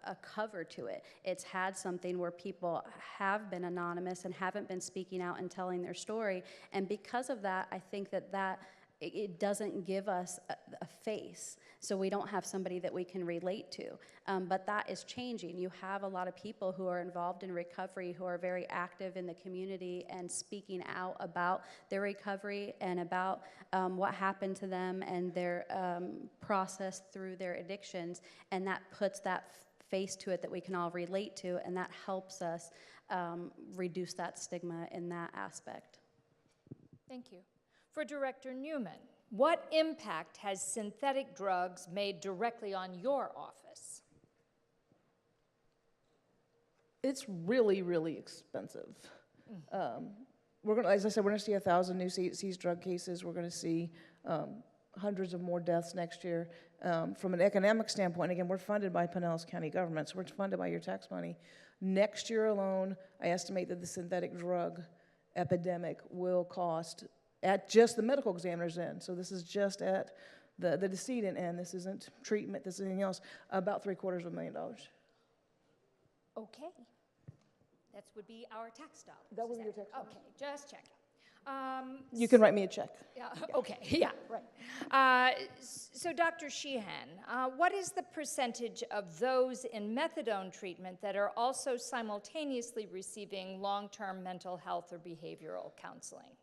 a cover to it. It's had something where people have been anonymous and haven't been speaking out and telling their story, and because of that, I think that it doesn't give us a face, so we don't have somebody that we can relate to. But that is changing. You have a lot of people who are involved in recovery who are very active in the community and speaking out about their recovery and about what happened to them and their process through their addictions, and that puts that face to it that we can all relate to, and that helps us reduce that stigma in that aspect. Thank you. For Director Newman, what impact has synthetic drugs made directly on your office? It's really, really expensive. As I said, we're going to see 1,000 new seized drug cases. We're going to see hundreds of more deaths next year. From an economic standpoint, again, we're funded by Pinellas County government, so we're funded by your tax money. Next year alone, I estimate that the synthetic drug epidemic will cost, at just the medical examiner's end, so this is just at the decedent end, this isn't treatment, this is anything else, about $750,000. Okay. That would be our tax dollars. That would is be your tax dollars. Okay, just checking. You can write me a check. Yeah, okay, yeah. Right. So Dr. Sheehan, what is the percentage of those in methadone treatment that are also simultaneously receiving long-term mental health or behavioral counseling?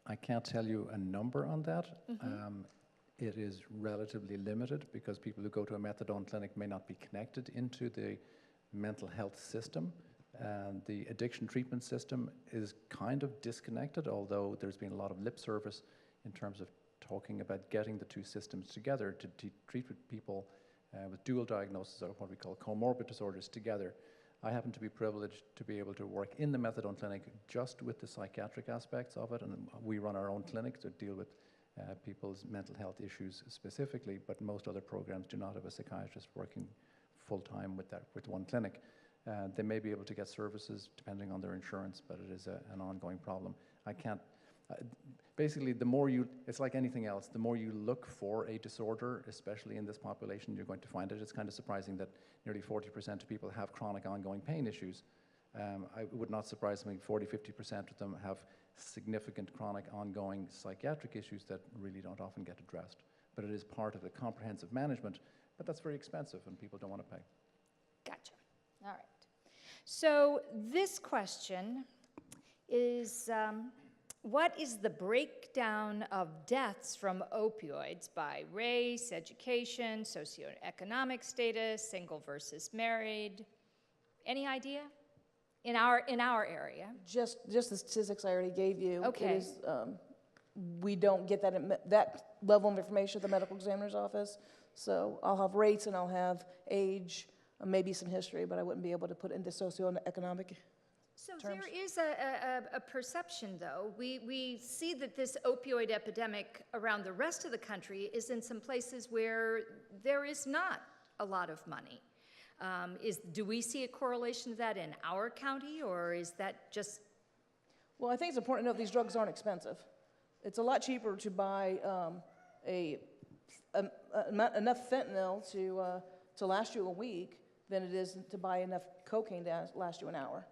I can't tell you a number on that. It is relatively limited because people who go to a methadone clinic may not be connected into the mental health system. The addiction treatment system is kind of disconnected, although there's been a lot of lip service in terms of talking about getting the two systems together to treat with people with dual diagnosis or what we call comorbid disorders together. I happen to be privileged to be able to work in the methadone clinic just with the psychiatric aspects of it, and we run our own clinic to deal with people's mental health issues specifically, but most other programs do not have a psychiatrist working full-time with one clinic. They may be able to get services depending on their insurance, but it is an ongoing problem. I can't, basically it's like anything else, the more you look for a disorder, especially in this population, you're going to find it. It's kind of surprising that nearly 40% of people have chronic ongoing pain issues. It would not surprise me, 40–50% of them have significant chronic ongoing psychiatric issues that really don't often get addressed. But it is part of the comprehensive management, but that's very expensive and people don't want to pay. Gotcha. All right. So this question is, what is the breakdown of deaths from opioids by race, education, socioeconomic status, single versus married? Any idea? In our area? Just the statistics I already gave you. Okay. It is, we don't get that level of information at the medical examiner's office. So I'll have rates and I'll have age, maybe some history, but I wouldn't be able to put into socioeconomic So terms. there is a perception, though. We see that this opioid epidemic around the rest of the country is in some places where there is not a lot of money. Do we see a correlation to that in our county, or is that just? Well, I think it's important to note these drugs aren't expensive. It's a lot cheaper to buy enough fentanyl to last you a week than it is to buy enough cocaine to last you an hour.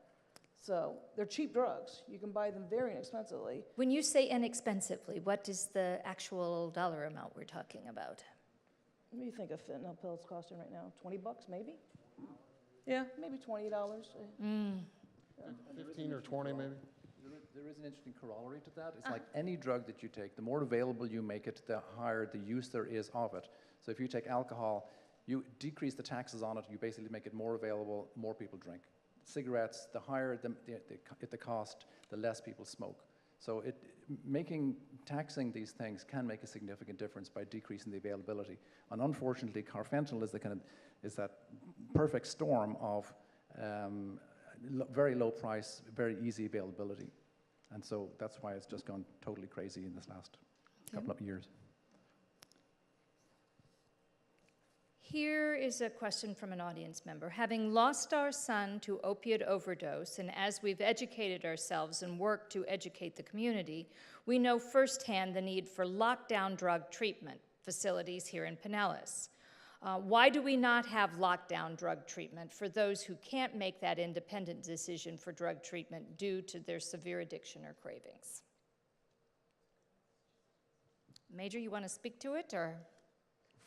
So they're cheap drugs. You can buy them very inexpensively. When you say inexpensively, what is the actual dollar amount we're talking about? What do you think a fentanyl pill is costing right now? $20 maybe? Yeah, maybe $20. 15 or 20 maybe? There is an interesting corollary to that. It's like any drug that you take, the more available you make it, the higher the use there is of it. So if you take alcohol, you decrease the taxes on it, you basically make it more available, more people drink. Cigarettes, the higher the cost, the less people smoke. So taxing these things can make a significant difference by decreasing the availability. And unfortunately, carfentanil is that perfect storm of very low price, very easy availability. And so that's why it's just gone totally crazy in this last couple of years. Here is a question from an audience member. Having lost our son to opiate overdose, and as we've educated ourselves and worked to educate the community, we know firsthand the need for lockdown drug treatment facilities here in Pinellas. Why do we not have lockdown drug treatment for those who can't make that independent decision for drug treatment due to their severe addiction or cravings? Major, you want to speak to it, or?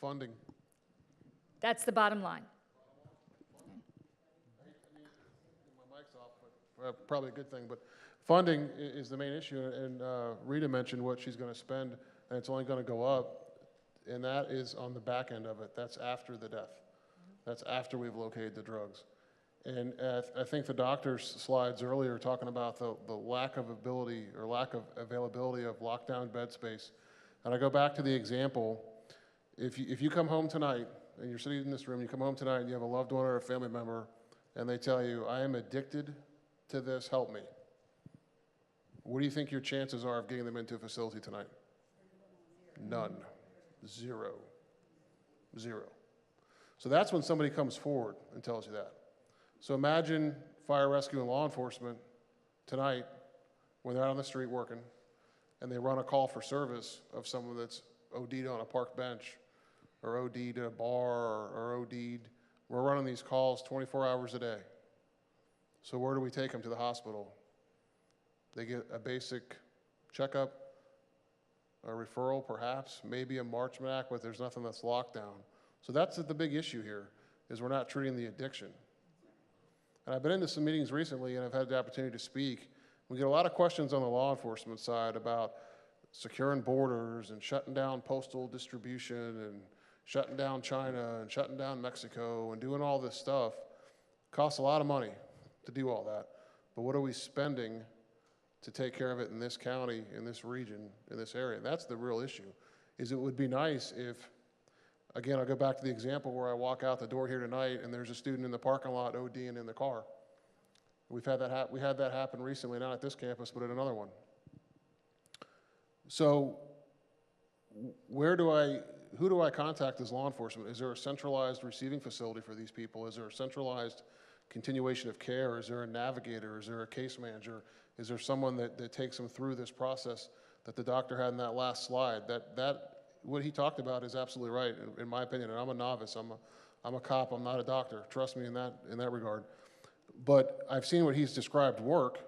Funding. That's the bottom line. My mic's off, but probably a good thing. But funding is the main issue, and Rita mentioned what she's going to spend, and it's only going to go up, and that is on the back end of it. That's after the death. That's after we've located the drugs. And I think the doctor's slides earlier talking about the lack of ability or lack of availability of lockdown bed space. And I go back to the example, if you come home tonight, and you're sitting in this room, you come home tonight and you have a loved one or a family member, and they tell you, I am addicted to this, help me. what do you think your chances are of getting them into a facility tonight? None. Zero. Zero. So that's when somebody comes forward and tells you that. So imagine fire rescue and law enforcement tonight when they're out on the street working and they run a call for service of someone that's OD'd on a park bench or OD'd at a bar or OD'd. We're running these calls 24 hours a day. So where do we take them? To the hospital. They get a basic checkup, a referral perhaps, maybe a Marchman Act, but there's nothing that's locked down. So that's the big issue here, is we're not treating the addiction. And I've been into some meetings recently and I've had the opportunity to speak. We get a lot of questions on the law enforcement side about securing borders and shutting down postal distribution and shutting down China and shutting down Mexico and doing all this stuff. Costs a lot of money to do all that. But what are we spending to take care of it in this county, in this region, in this area? That's the real issue, is it would be nice if, again, I'll go back to the example where I walk out the door here tonight and there's a student in the parking lot ODing in the car. We had that happen recently, not at this campus, but at another one. So who do I contact as law enforcement? Is there a centralized receiving facility for these people? Is there a centralized continuation of care? Is there a navigator? Is there a case manager? Is there someone that takes them through this process that the doctor had in that last slide? What he talked about is absolutely right, in my opinion, and I'm a novice. I'm a cop, I'm not a doctor. Trust me in that regard. But I've seen what he's described work,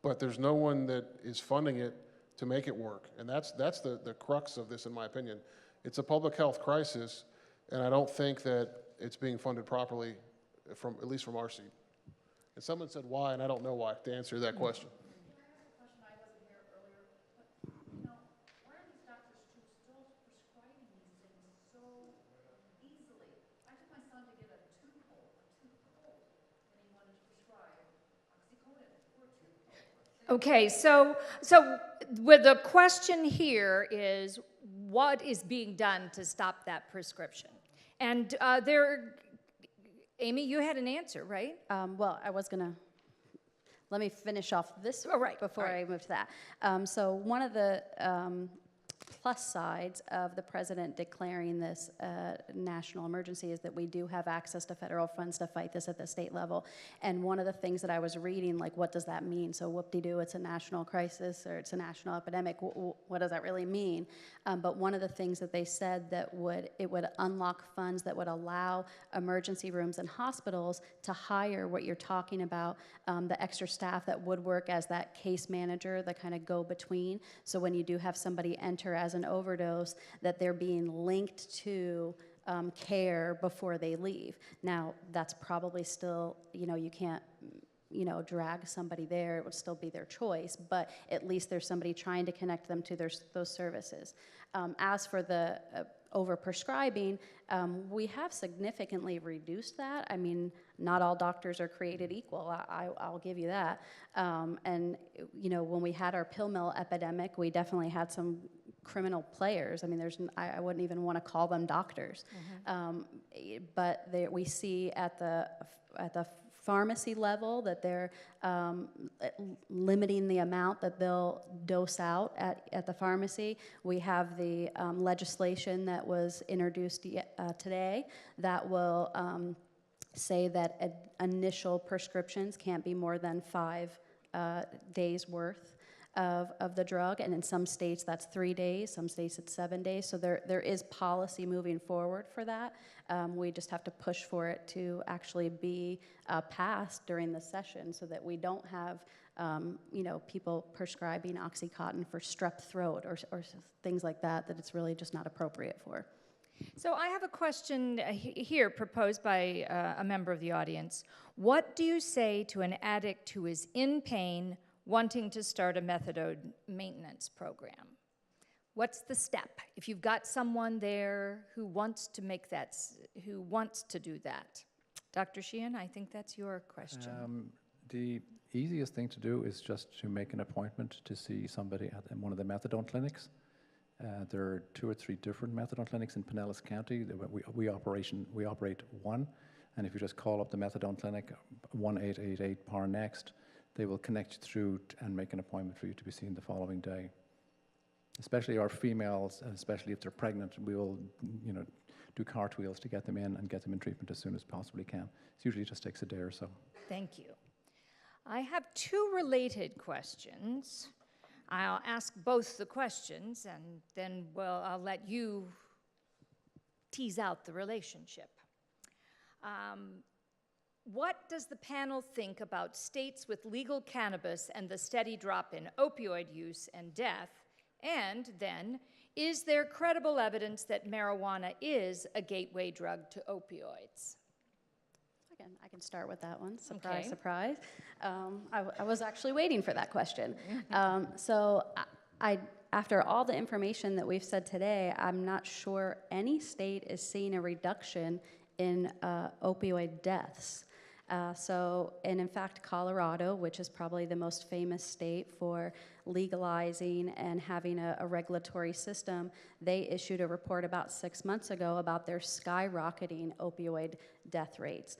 but there's no one that is funding it to make it work. And that's the crux of this, in my opinion. It's a public health crisis, and I don't think that it's being funded properly, at least from our seat. And someone said why, and I don't know why, to answer that question. Okay, so with the question here is, what is being done to stop that prescription? And Amy, you had an answer, right? Well, I was gonna, let me finish off this before I move to that. So one of the plus sides of the president declaring this national emergency is that we do have access to federal funds to fight this at the state level. And one of the things that I was reading, like, what does that mean? So whoop-de-doo, it's a national crisis or it's a national epidemic. What does that really mean? But one of the things that they said that it would unlock funds that would allow emergency rooms and hospitals to hire what you're talking about, the extra staff that would work as that case manager, the kind of go-between. So when you do have somebody enter as an overdose, that they're being linked to care before they leave. Now, that's probably still, you can't, drag somebody there. It would still be their choice, but at least there's somebody trying to connect them to those services. As for the overprescribing, we have significantly reduced that. I mean, not all doctors are created equal. I'll give you that. And when we had our pill mill epidemic, we definitely had some criminal players. I mean, I wouldn't even want to call them doctors. Mm-hmm. But we see at the pharmacy level that they're limiting the amount that they'll dose out at the pharmacy. We have the legislation that was introduced today that will say that initial prescriptions can't be more than 5 days worth of the drug, and in some states that's 3 days, some states it's 7 days. So there is policy moving forward for that. We just have to push for it to actually be passed during the session, so that we don't have people prescribing OxyContin for strep throat or things like that it's really just not appropriate for. So I have a question here proposed by a member of the audience. What do you say to an addict who is in pain, wanting to start a methadone maintenance program? What's the step? If you've got someone there who wants to do that. Dr. Sheehan, I think that's your question. The easiest thing to do is just to make an appointment to see somebody at one of the methadone clinics. There are 2 or 3 different methadone clinics in Pinellas County. We operate one, and if you just call up the methadone clinic, 1-888-PAR-NEXT, they will connect you through and make an appointment for you to be seen the following day. Especially our females, and especially if they're pregnant, we will, do cartwheels to get them in and get them in treatment as soon as possibly can. It usually just takes a day or so. Thank you. I have two related questions. I'll ask both the questions, and then I'll let you tease out the relationship. What does the panel think about states with legal cannabis and the steady drop in opioid use and death? And then, is there credible evidence that marijuana is a gateway drug to opioids? I can start with that one. Surprise, Okay. surprise. I was actually waiting for that question. After all the information that we've said today, I'm not sure any state is seeing a reduction in opioid deaths. And in fact, Colorado, which is probably the most famous state for legalizing and having a regulatory system, they issued a report about 6 months ago about their skyrocketing opioid death rates.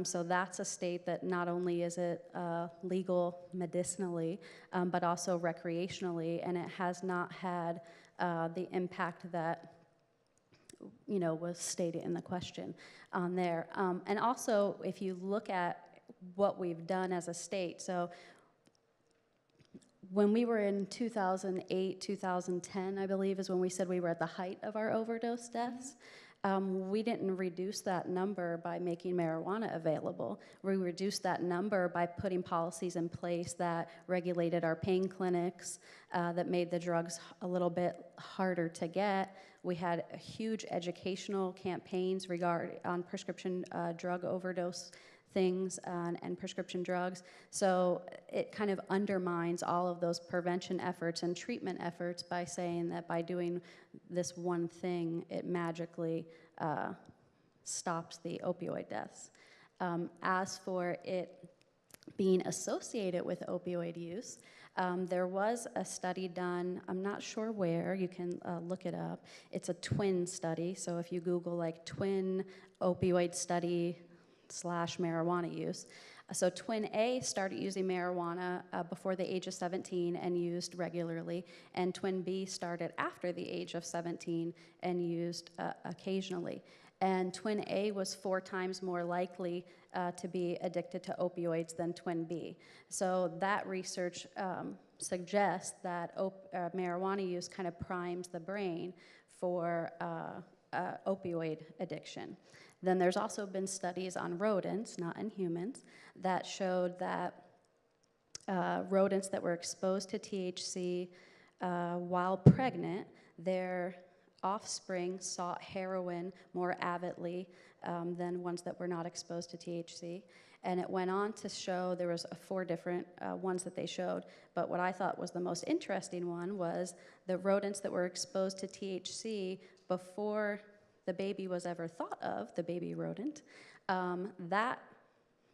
So that's a state that not only is it legal medicinally, but also recreationally, and it has not had the impact that was stated in the question on there. And also, if you look at what we've done as a state, so when we were in 2008, 2010, I believe, is when we said we were at the height of our overdose deaths. We didn't reduce that number by making marijuana available. We reduced that number by putting policies in place that regulated our pain clinics, that made the drugs a little bit harder to get. We had huge educational campaigns on prescription drug overdose things and prescription drugs. So it kind of undermines all of those prevention efforts and treatment efforts by saying that by doing this one thing, it magically stops the opioid deaths. As for it being associated with opioid use, there was a study done, I'm not sure where, you can look it up. It's a twin study, so if you Google like twin opioid study / marijuana use. So twin A started using marijuana before the age of 17 and used regularly, and twin B started after the age of 17 and used occasionally. And twin A was 4 times more likely to be addicted to opioids than twin B. So that research suggests that marijuana use kind of primes the brain for opioid addiction. Then there's also been studies on rodents, not in humans, that showed that rodents that were exposed to THC while pregnant, their offspring sought heroin more avidly than ones that were not exposed to THC. And it went on to show, there was 4 different ones that they showed, but what I thought was the most interesting one was the rodents that were exposed to THC before the baby was ever thought of, the baby rodent, that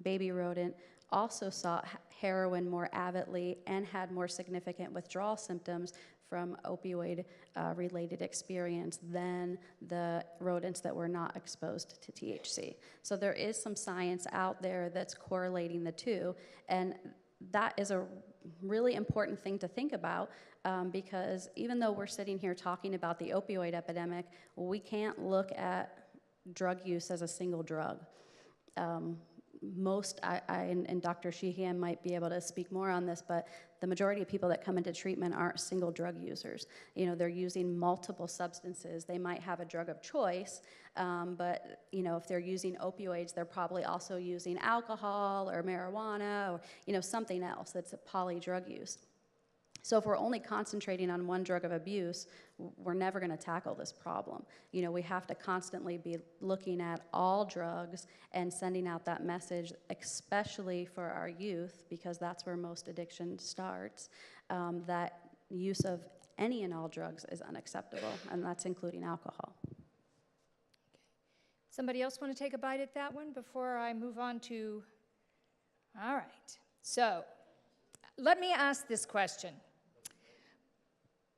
baby rodent also sought heroin more avidly and had more significant withdrawal symptoms from opioid-related experience than the rodents that were not exposed to THC. So there is some science out there that's correlating the two, and that is a really important thing to think about because even though we're sitting here talking about the opioid epidemic, we can't look at drug use as a single drug. And Dr. Sheehan might be able to speak more on this, but the majority of people that come into treatment aren't single drug users. They're using multiple substances. They might have a drug of choice, but if they're using opioids, they're probably also using alcohol or marijuana or something else that's a poly-drug use. So if we're only concentrating on one drug of abuse, we're never going to tackle this problem. We have to constantly be looking at all drugs and sending out that message, especially for our youth, because that's where most addiction starts, that use of any and all drugs is unacceptable, and that's including alcohol. Somebody else want to take a bite at that one before I move on to... All right. So let me ask this question.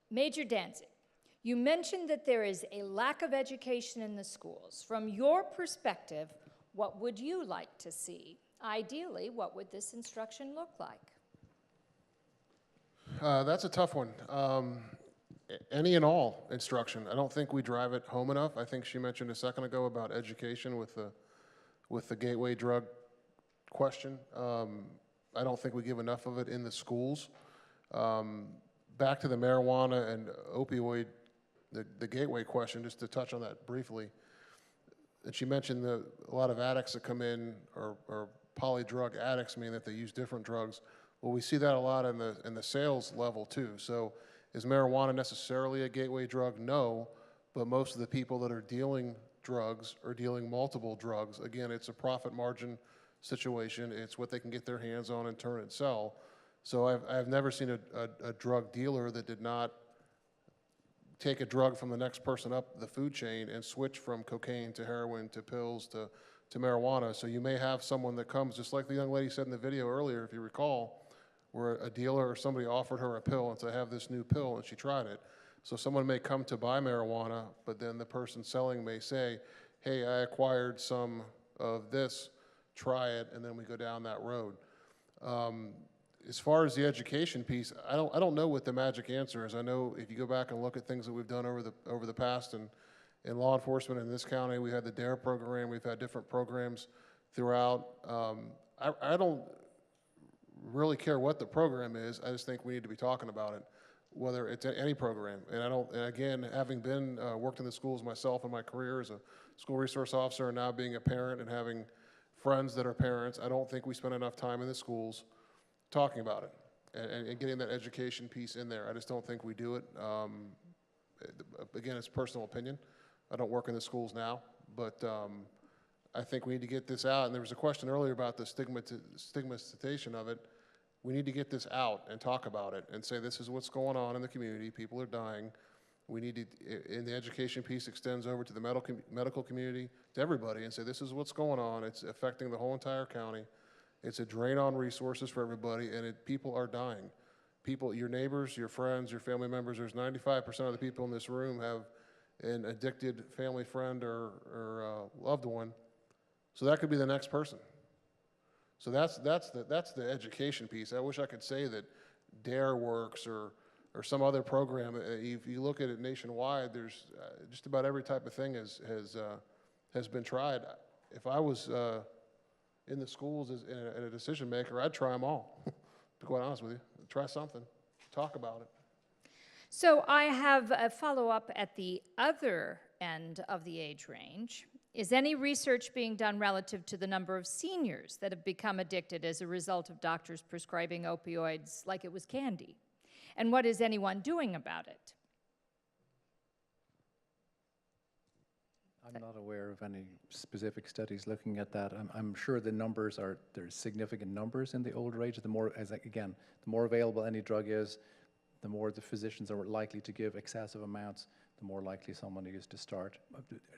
Major Danzig, you mentioned that there is a lack of education in the schools. From your perspective, what would you like to see? Ideally, what would this instruction look like? That's a tough one. Any and all instruction. I don't think we drive it home enough. I think she mentioned a second ago about education with the gateway drug question. I don't think we give enough of it in the schools. Back to the marijuana and opioid, the gateway question, just to touch on that briefly. And she mentioned a lot of addicts that come in, or polydrug addicts, meaning that they use different drugs. Well, we see that a lot in the sales level too. So is marijuana necessarily a gateway drug? No, but most of the people that are dealing drugs are dealing multiple drugs. Again, it's a profit margin situation. It's what they can get their hands on and turn and sell. So I've never seen a drug dealer that did not take a drug from the next person up the food chain and switch from cocaine to heroin to pills to marijuana. So you may have someone that comes, just like the young lady said in the video earlier, if you recall, where a dealer or somebody offered her a pill and said, have this new pill, and she tried it. So someone may come to buy marijuana, but then the person selling may say, hey, I acquired some of this, try it, and then we go down that road. As far as the education piece, I don't know what the magic answer is. I know if you go back and look at things that we've done over the past and in law enforcement in this county, we had the DARE program, we've had different programs throughout. I don't really care what the program is. I just think we need to be talking about it, whether it's any program. And again, having been worked in the schools myself in my career as a school resource officer and now being a parent and having friends that are parents, I don't think we spend enough time in the schools talking about it and getting that education piece in there. I just don't think we do it. Again, it's personal opinion. I don't work in the schools now, but I think we need to get this out. And there was a question earlier about the stigmatization of it. We need to get this out and talk about it and say this is what's going on in the community. People are dying. We need to, and the education piece extends over to the medical community, to everybody, and say this is what's going on. It's affecting the whole entire county. It's a drain on resources for everybody, and people are dying. People, your neighbors, your friends, your family members, there's 95% of the people in this room have an addicted family friend or loved one. So that could be the next person. So that's the education piece. I wish I could say that DARE works or some other program. If you look at it nationwide, there's just about every type of thing has been tried. If I was in the schools as a decision maker, I'd try them all, to be quite honest with you. Try something, talk about it. So I have a follow-up at the other end of the age range. Is any research being done relative to the number of seniors that have become addicted as a result of doctors prescribing opioids like it was candy? And what is anyone doing about it? I'm not aware of any specific studies looking at that. I'm sure the numbers there's significant numbers in the older age. The more, the more available any drug is, the more the physicians are likely to give excessive amounts, the more likely somebody is to start.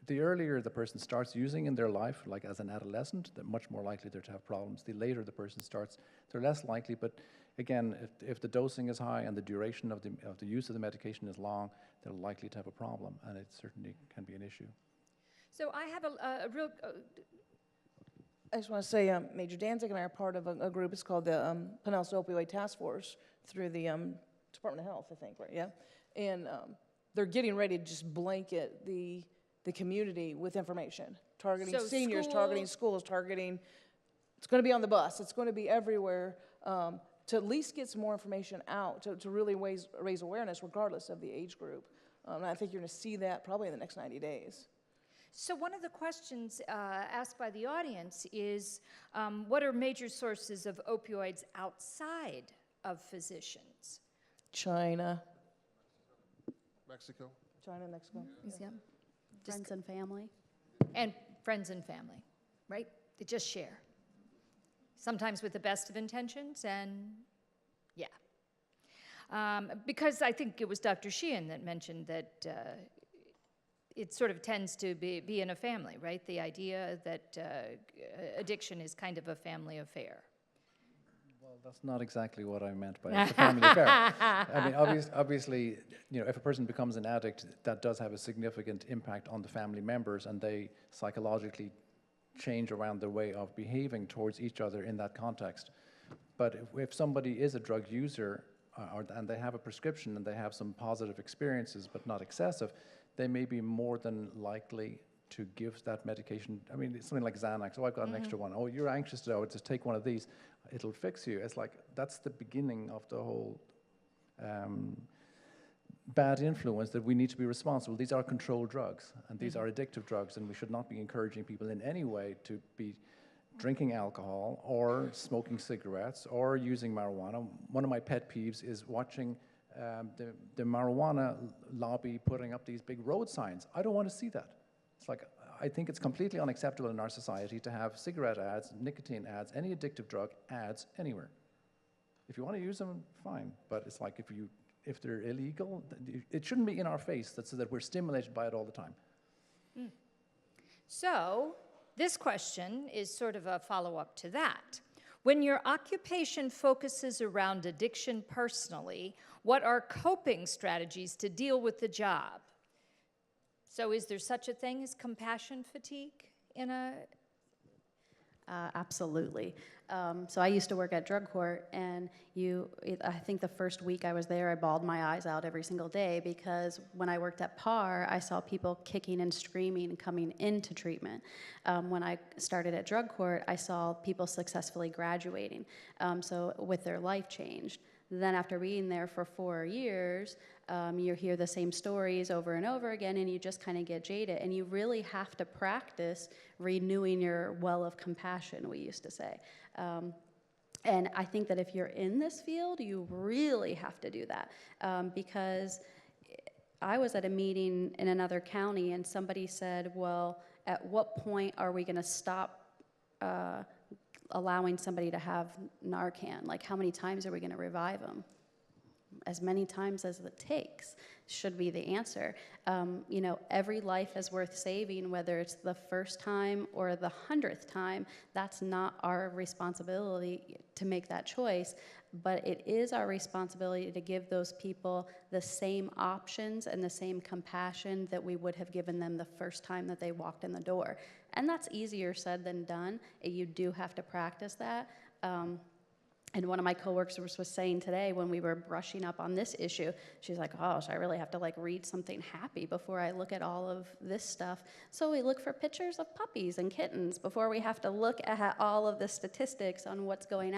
The earlier the person starts using in their life, like as an adolescent, they're much more likely to have problems. The later the person starts, they're less likely, but again, if the dosing is high and the duration of the use of the medication is long, they're likely to have a problem, and it certainly can be an issue. So I have a real... I just want to say Major Danzig and I are part of a group. It's called the Penelope Opioid Task Force through the Department of Health, I think, right? Yeah. And they're getting ready to just blanket the community with information, targeting seniors, targeting schools, targeting, it's going to be on the bus, it's going to be everywhere, to at least get some more information out, to really raise awareness regardless of the age group. And I think you're going to see that probably in the next 90 days. So one of the questions asked by the audience is, what are major sources of opioids outside of physicians? China. Mexico. China, Mexico. Yeah. Friends and family. And friends and family, right? They just share. Sometimes with the best of intentions, and yeah. Because I think it was Dr. Sheehan that mentioned that it sort of tends to be in a family, right? The idea that addiction is kind of a family affair. Well, that's not exactly what I meant by a family affair. I mean, obviously, you know, if a person becomes an addict, that does have a significant impact on the family members, and they psychologically change around their way of behaving towards each other in that context. But if somebody is a drug user and they have a prescription and they have some positive experiences but not excessive, they may be more than likely to give that medication. I mean, it's something like Xanax. Oh, I've got an extra one. Oh, you're anxious today. Oh, just take one of these. It'll fix you. It's like, that's the beginning of the whole bad influence that we need to be responsible. These are controlled drugs, and these are addictive drugs, and we should not be encouraging people in any way to be drinking alcohol or smoking cigarettes or using marijuana. One of my pet peeves is watching the marijuana lobby putting up these big road signs. I don't want to see that. It's like, I think it's completely unacceptable in our society to have cigarette ads, nicotine ads, any addictive drug ads anywhere. If you want to use them, fine. But it's like, if they're illegal, it shouldn't be in our face so that we're stimulated by it all the time. So, this question is sort of a follow-up to that. When your occupation focuses around addiction personally, what are coping strategies to deal with the job? So is there such a thing as compassion fatigue in a... Absolutely. So I used to work at drug court, and I think the first week I was there, I bawled my eyes out every single day, because when I worked at PAR, I saw people kicking and screaming coming into treatment. When I started at drug court, I saw people successfully graduating, so with their life changed. Then after being there for 4 years, you hear the same stories over and over again, and you just kind of get jaded. And you really have to practice renewing your well of compassion, we used to say. And I think that if you're in this field, you really have to do that. Because I was at a meeting in another county, and somebody said, well, at what point are we going to stop allowing somebody to have Narcan? Like, how many times are we going to revive them? As many times as it takes should be the answer. You know, every life is worth saving, whether it's the first time or the 100th time. That's not our responsibility to make that choice, but it is our responsibility to give those people the same options and the same compassion that we would have given them the first time that they walked in the door. And that's easier said than done. You do have to practice that. And one of my coworkers was saying today, when we were brushing up on this issue, she's like, oh, so I really have to like read something happy before I look at all of this stuff. So we look for pictures of puppies and kittens before we have to look at all of the statistics on what's going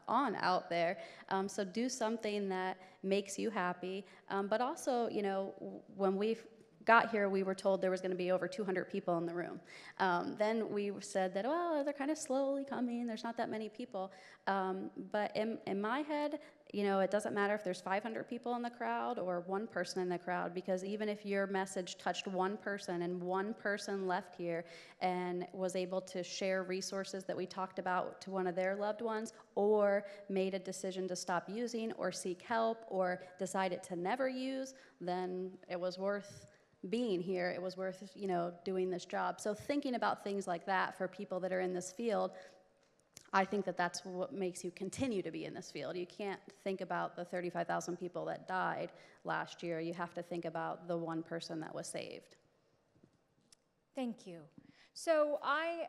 on out there. So do something that makes you happy. But also, you know, when we got here, we were told there was going to be over 200 people in the room. Then we said that, well, they're kind of slowly coming. There's not that many people. But in my head, you know, it doesn't matter if there's 500 people in the crowd or one person in the crowd, because even if your message touched one person and one person left here and was able to share resources that we talked about to one of their loved ones, or made a decision to stop using or seek help or decided to never use, then it was worth being here. It was worth, you know, doing this job. So thinking about things like that for people that are in this field, I think that that's what makes you continue to be in this field. You can't think about the 35,000 people that died last year. You have to think about the one person that was saved. Thank you. So I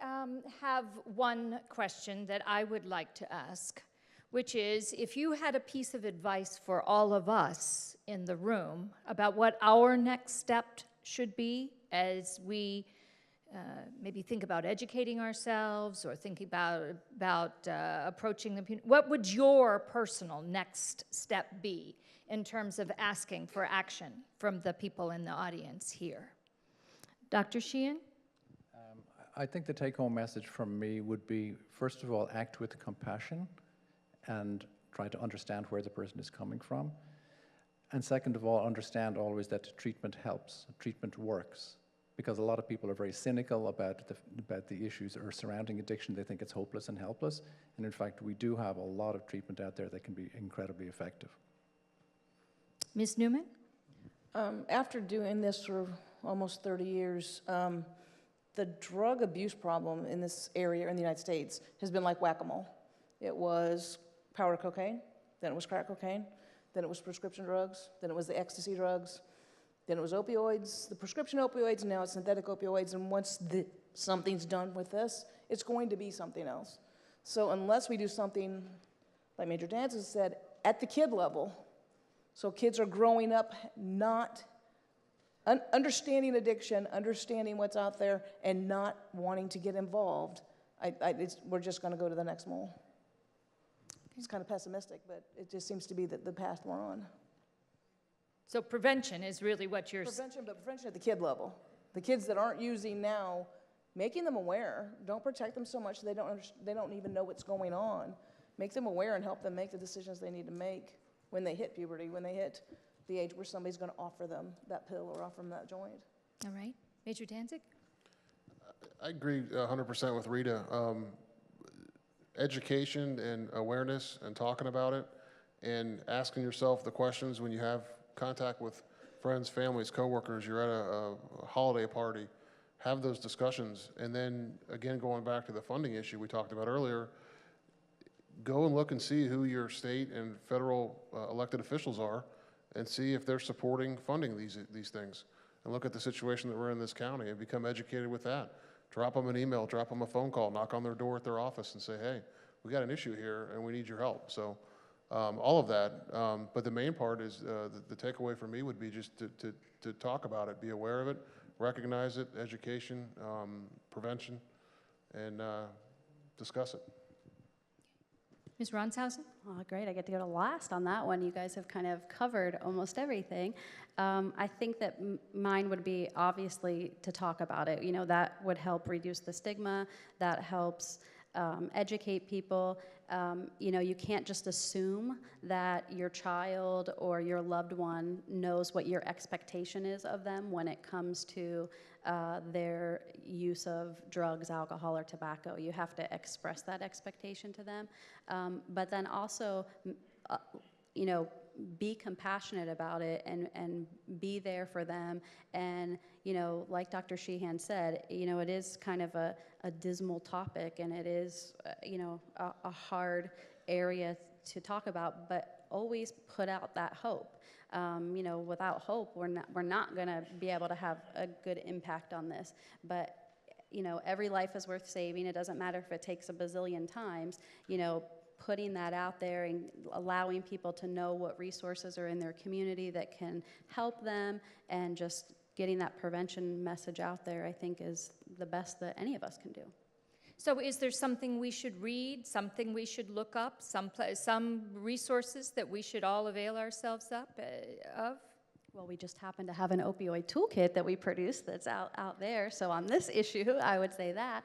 have one question that I would like to ask, which is, if you had a piece of advice for all of us in the room about what our next step should be as we maybe think about educating ourselves or thinking about approaching the community, what would your personal next step be in terms of asking for action from the people in the audience here? Dr. Sheehan? I think the take-home message from me would be, first of all, act with compassion and try to understand where the person is coming from. And second of all, understand always that treatment helps, treatment works. Because a lot of people are very cynical about the issues that are surrounding addiction. They think it's hopeless and helpless. And in fact, we do have a lot of treatment out there that can be incredibly effective. Ms. Newman? After doing this for almost 30 years, the drug abuse problem in this area in the United States has been like whack-a-mole. It was powder cocaine, then it was crack cocaine, then it was prescription drugs, then it was the ecstasy drugs, then it was opioids, the prescription opioids, and now it's synthetic opioids, and once something's done with this, it's going to be something else. So unless we do something, like Major Danza said, at the kid level. So kids are growing up not understanding addiction, understanding what's out there, and not wanting to get involved. We're just going to go to the next mole. It's kind of pessimistic, but it just seems to be the path we're on. So prevention is really what you're... Prevention, but prevention at the kid level. The kids that aren't using now, making them aware. Don't protect them so much they don't even know what's going on. Make them aware and help them make the decisions they need to make when they hit puberty, when they hit the age where somebody's going to offer them that pill or offer them that joint. All right. Major Danzig? I agree 100% with Rita. Education and awareness and talking about it and asking yourself the questions when you have contact with friends, families, coworkers, you're at a holiday party, have those discussions. And then, again, going back to the funding issue we talked about earlier, go and look and see who your state and federal elected officials are and see if they're supporting funding these things. And look at the situation that we're in this county and become educated with that. Drop them an email, drop them a phone call, knock on their door at their office and say, hey, we got an issue here and we need your help. So all of that, but the main part is the takeaway for me would be just to talk about it, be aware of it, recognize it, education, prevention, and discuss it. Ms. Ronshausen? Oh, great, I get to go to last on that one. You guys have kind of covered almost everything. I think that mine would be obviously to talk about it. You know, that would help reduce the stigma, that helps educate people. You know, you can't just assume that your child or your loved one knows what your expectation is of them when it comes to their use of drugs, alcohol, or tobacco. You have to express that expectation to them. But then also, you know, be compassionate about it and be there for them. And, you know, like Dr. Sheehan said, you know, it is kind of a dismal topic, and it is, you know, a hard area to talk about, but always put out that hope. You know, without hope, we're not going to be able to have a good impact on this. But, you know, every life is worth saving. It doesn't matter if it takes a bazillion times. You know, putting that out there and allowing people to know what resources are in their community that can help them, and just getting that prevention message out there, I think, is the best that any of us can do. So is there something we should read, something we should look up, some resources that we should all avail ourselves of? Well, we just happen to have an opioid toolkit that we produce that's out there. So on this issue, I would say that.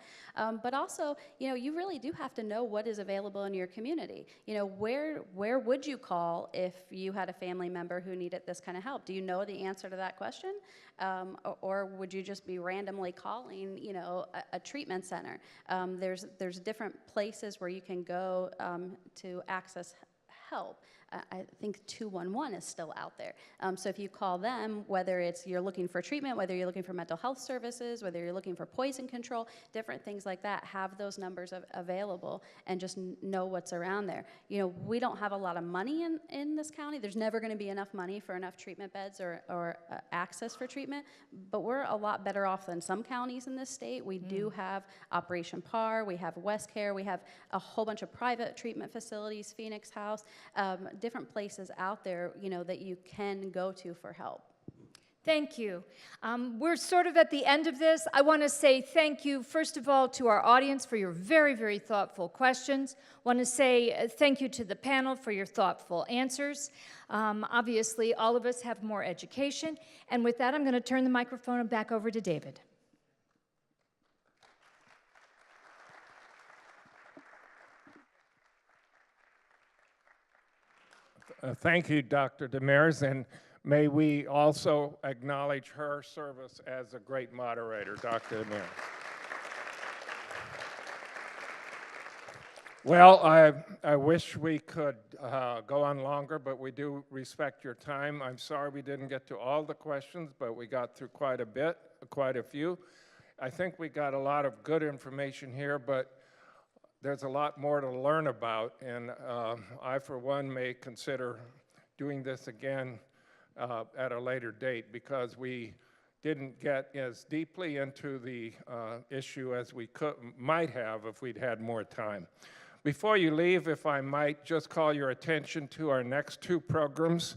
But also, you know, you really do have to know what is available in your community. You know, where would you call if you had a family member who needed this kind of help? Do you know the answer to that question? Or would you just be randomly calling, you know, a treatment center? There's different places where you can go to access help. I think 211 is still out there. So if you call them, whether it's you're looking for treatment, whether you're looking for mental health services, whether you're looking for poison control, different things like that, have those numbers available and just know what's around there. You know, we don't have a lot of money in this county. There's never going to be enough money for enough treatment beds or access for treatment, but we're a lot better off than some counties in this state. We do have Operation PAR, we have West Care, we have a whole bunch of private treatment facilities, Phoenix House, different places out there, you know, that you can go to for help. Thank you. We're sort of at the end of this. I want to say thank you, first of all, to our audience for your very, very thoughtful questions. I want to say thank you to the panel for your thoughtful answers. Obviously, all of us have more education. And with that, I'm going to turn the microphone back over to David. Thank you, Dr. Demers, and may we also acknowledge her service as a great moderator, Dr. Demers. Well, I wish we could go on longer, but we do respect your time. I'm sorry we didn't get to all the questions, but we got through quite a few. I think we got a lot of good information here, but there's a lot more to learn about, and I, for one, may consider doing this again at a later date, because we didn't get as deeply into the issue as we might have if we'd had more time. Before you leave, if I might just call your attention to our next two programs.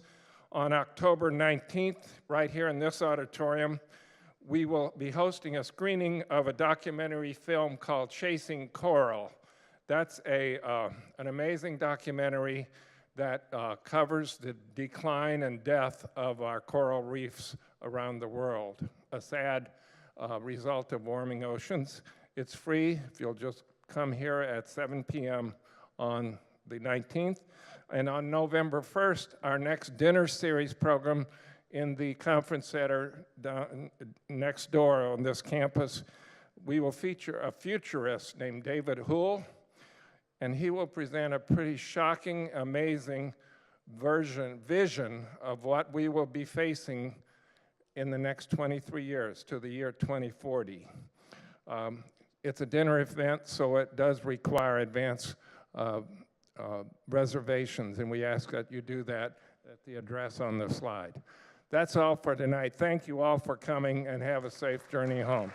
On October 19th, right here in this auditorium, we will be hosting a screening of a documentary film called Chasing Coral. That's an amazing documentary that covers the decline and death of our coral reefs around the world, a sad result of warming oceans. It's free if you'll just come here at 7 p.m. on the 19th. And on November 1st, our next dinner series program in the conference center down next door on this campus, we will feature a futurist named David Houle, and he will present a pretty shocking, amazing vision of what we will be facing in the next 23 years to the year 2040. It's a dinner event, so it does require advance reservations, and we ask that you do that at the address on the slide. That's all for tonight. Thank you all for coming, and have a safe journey home.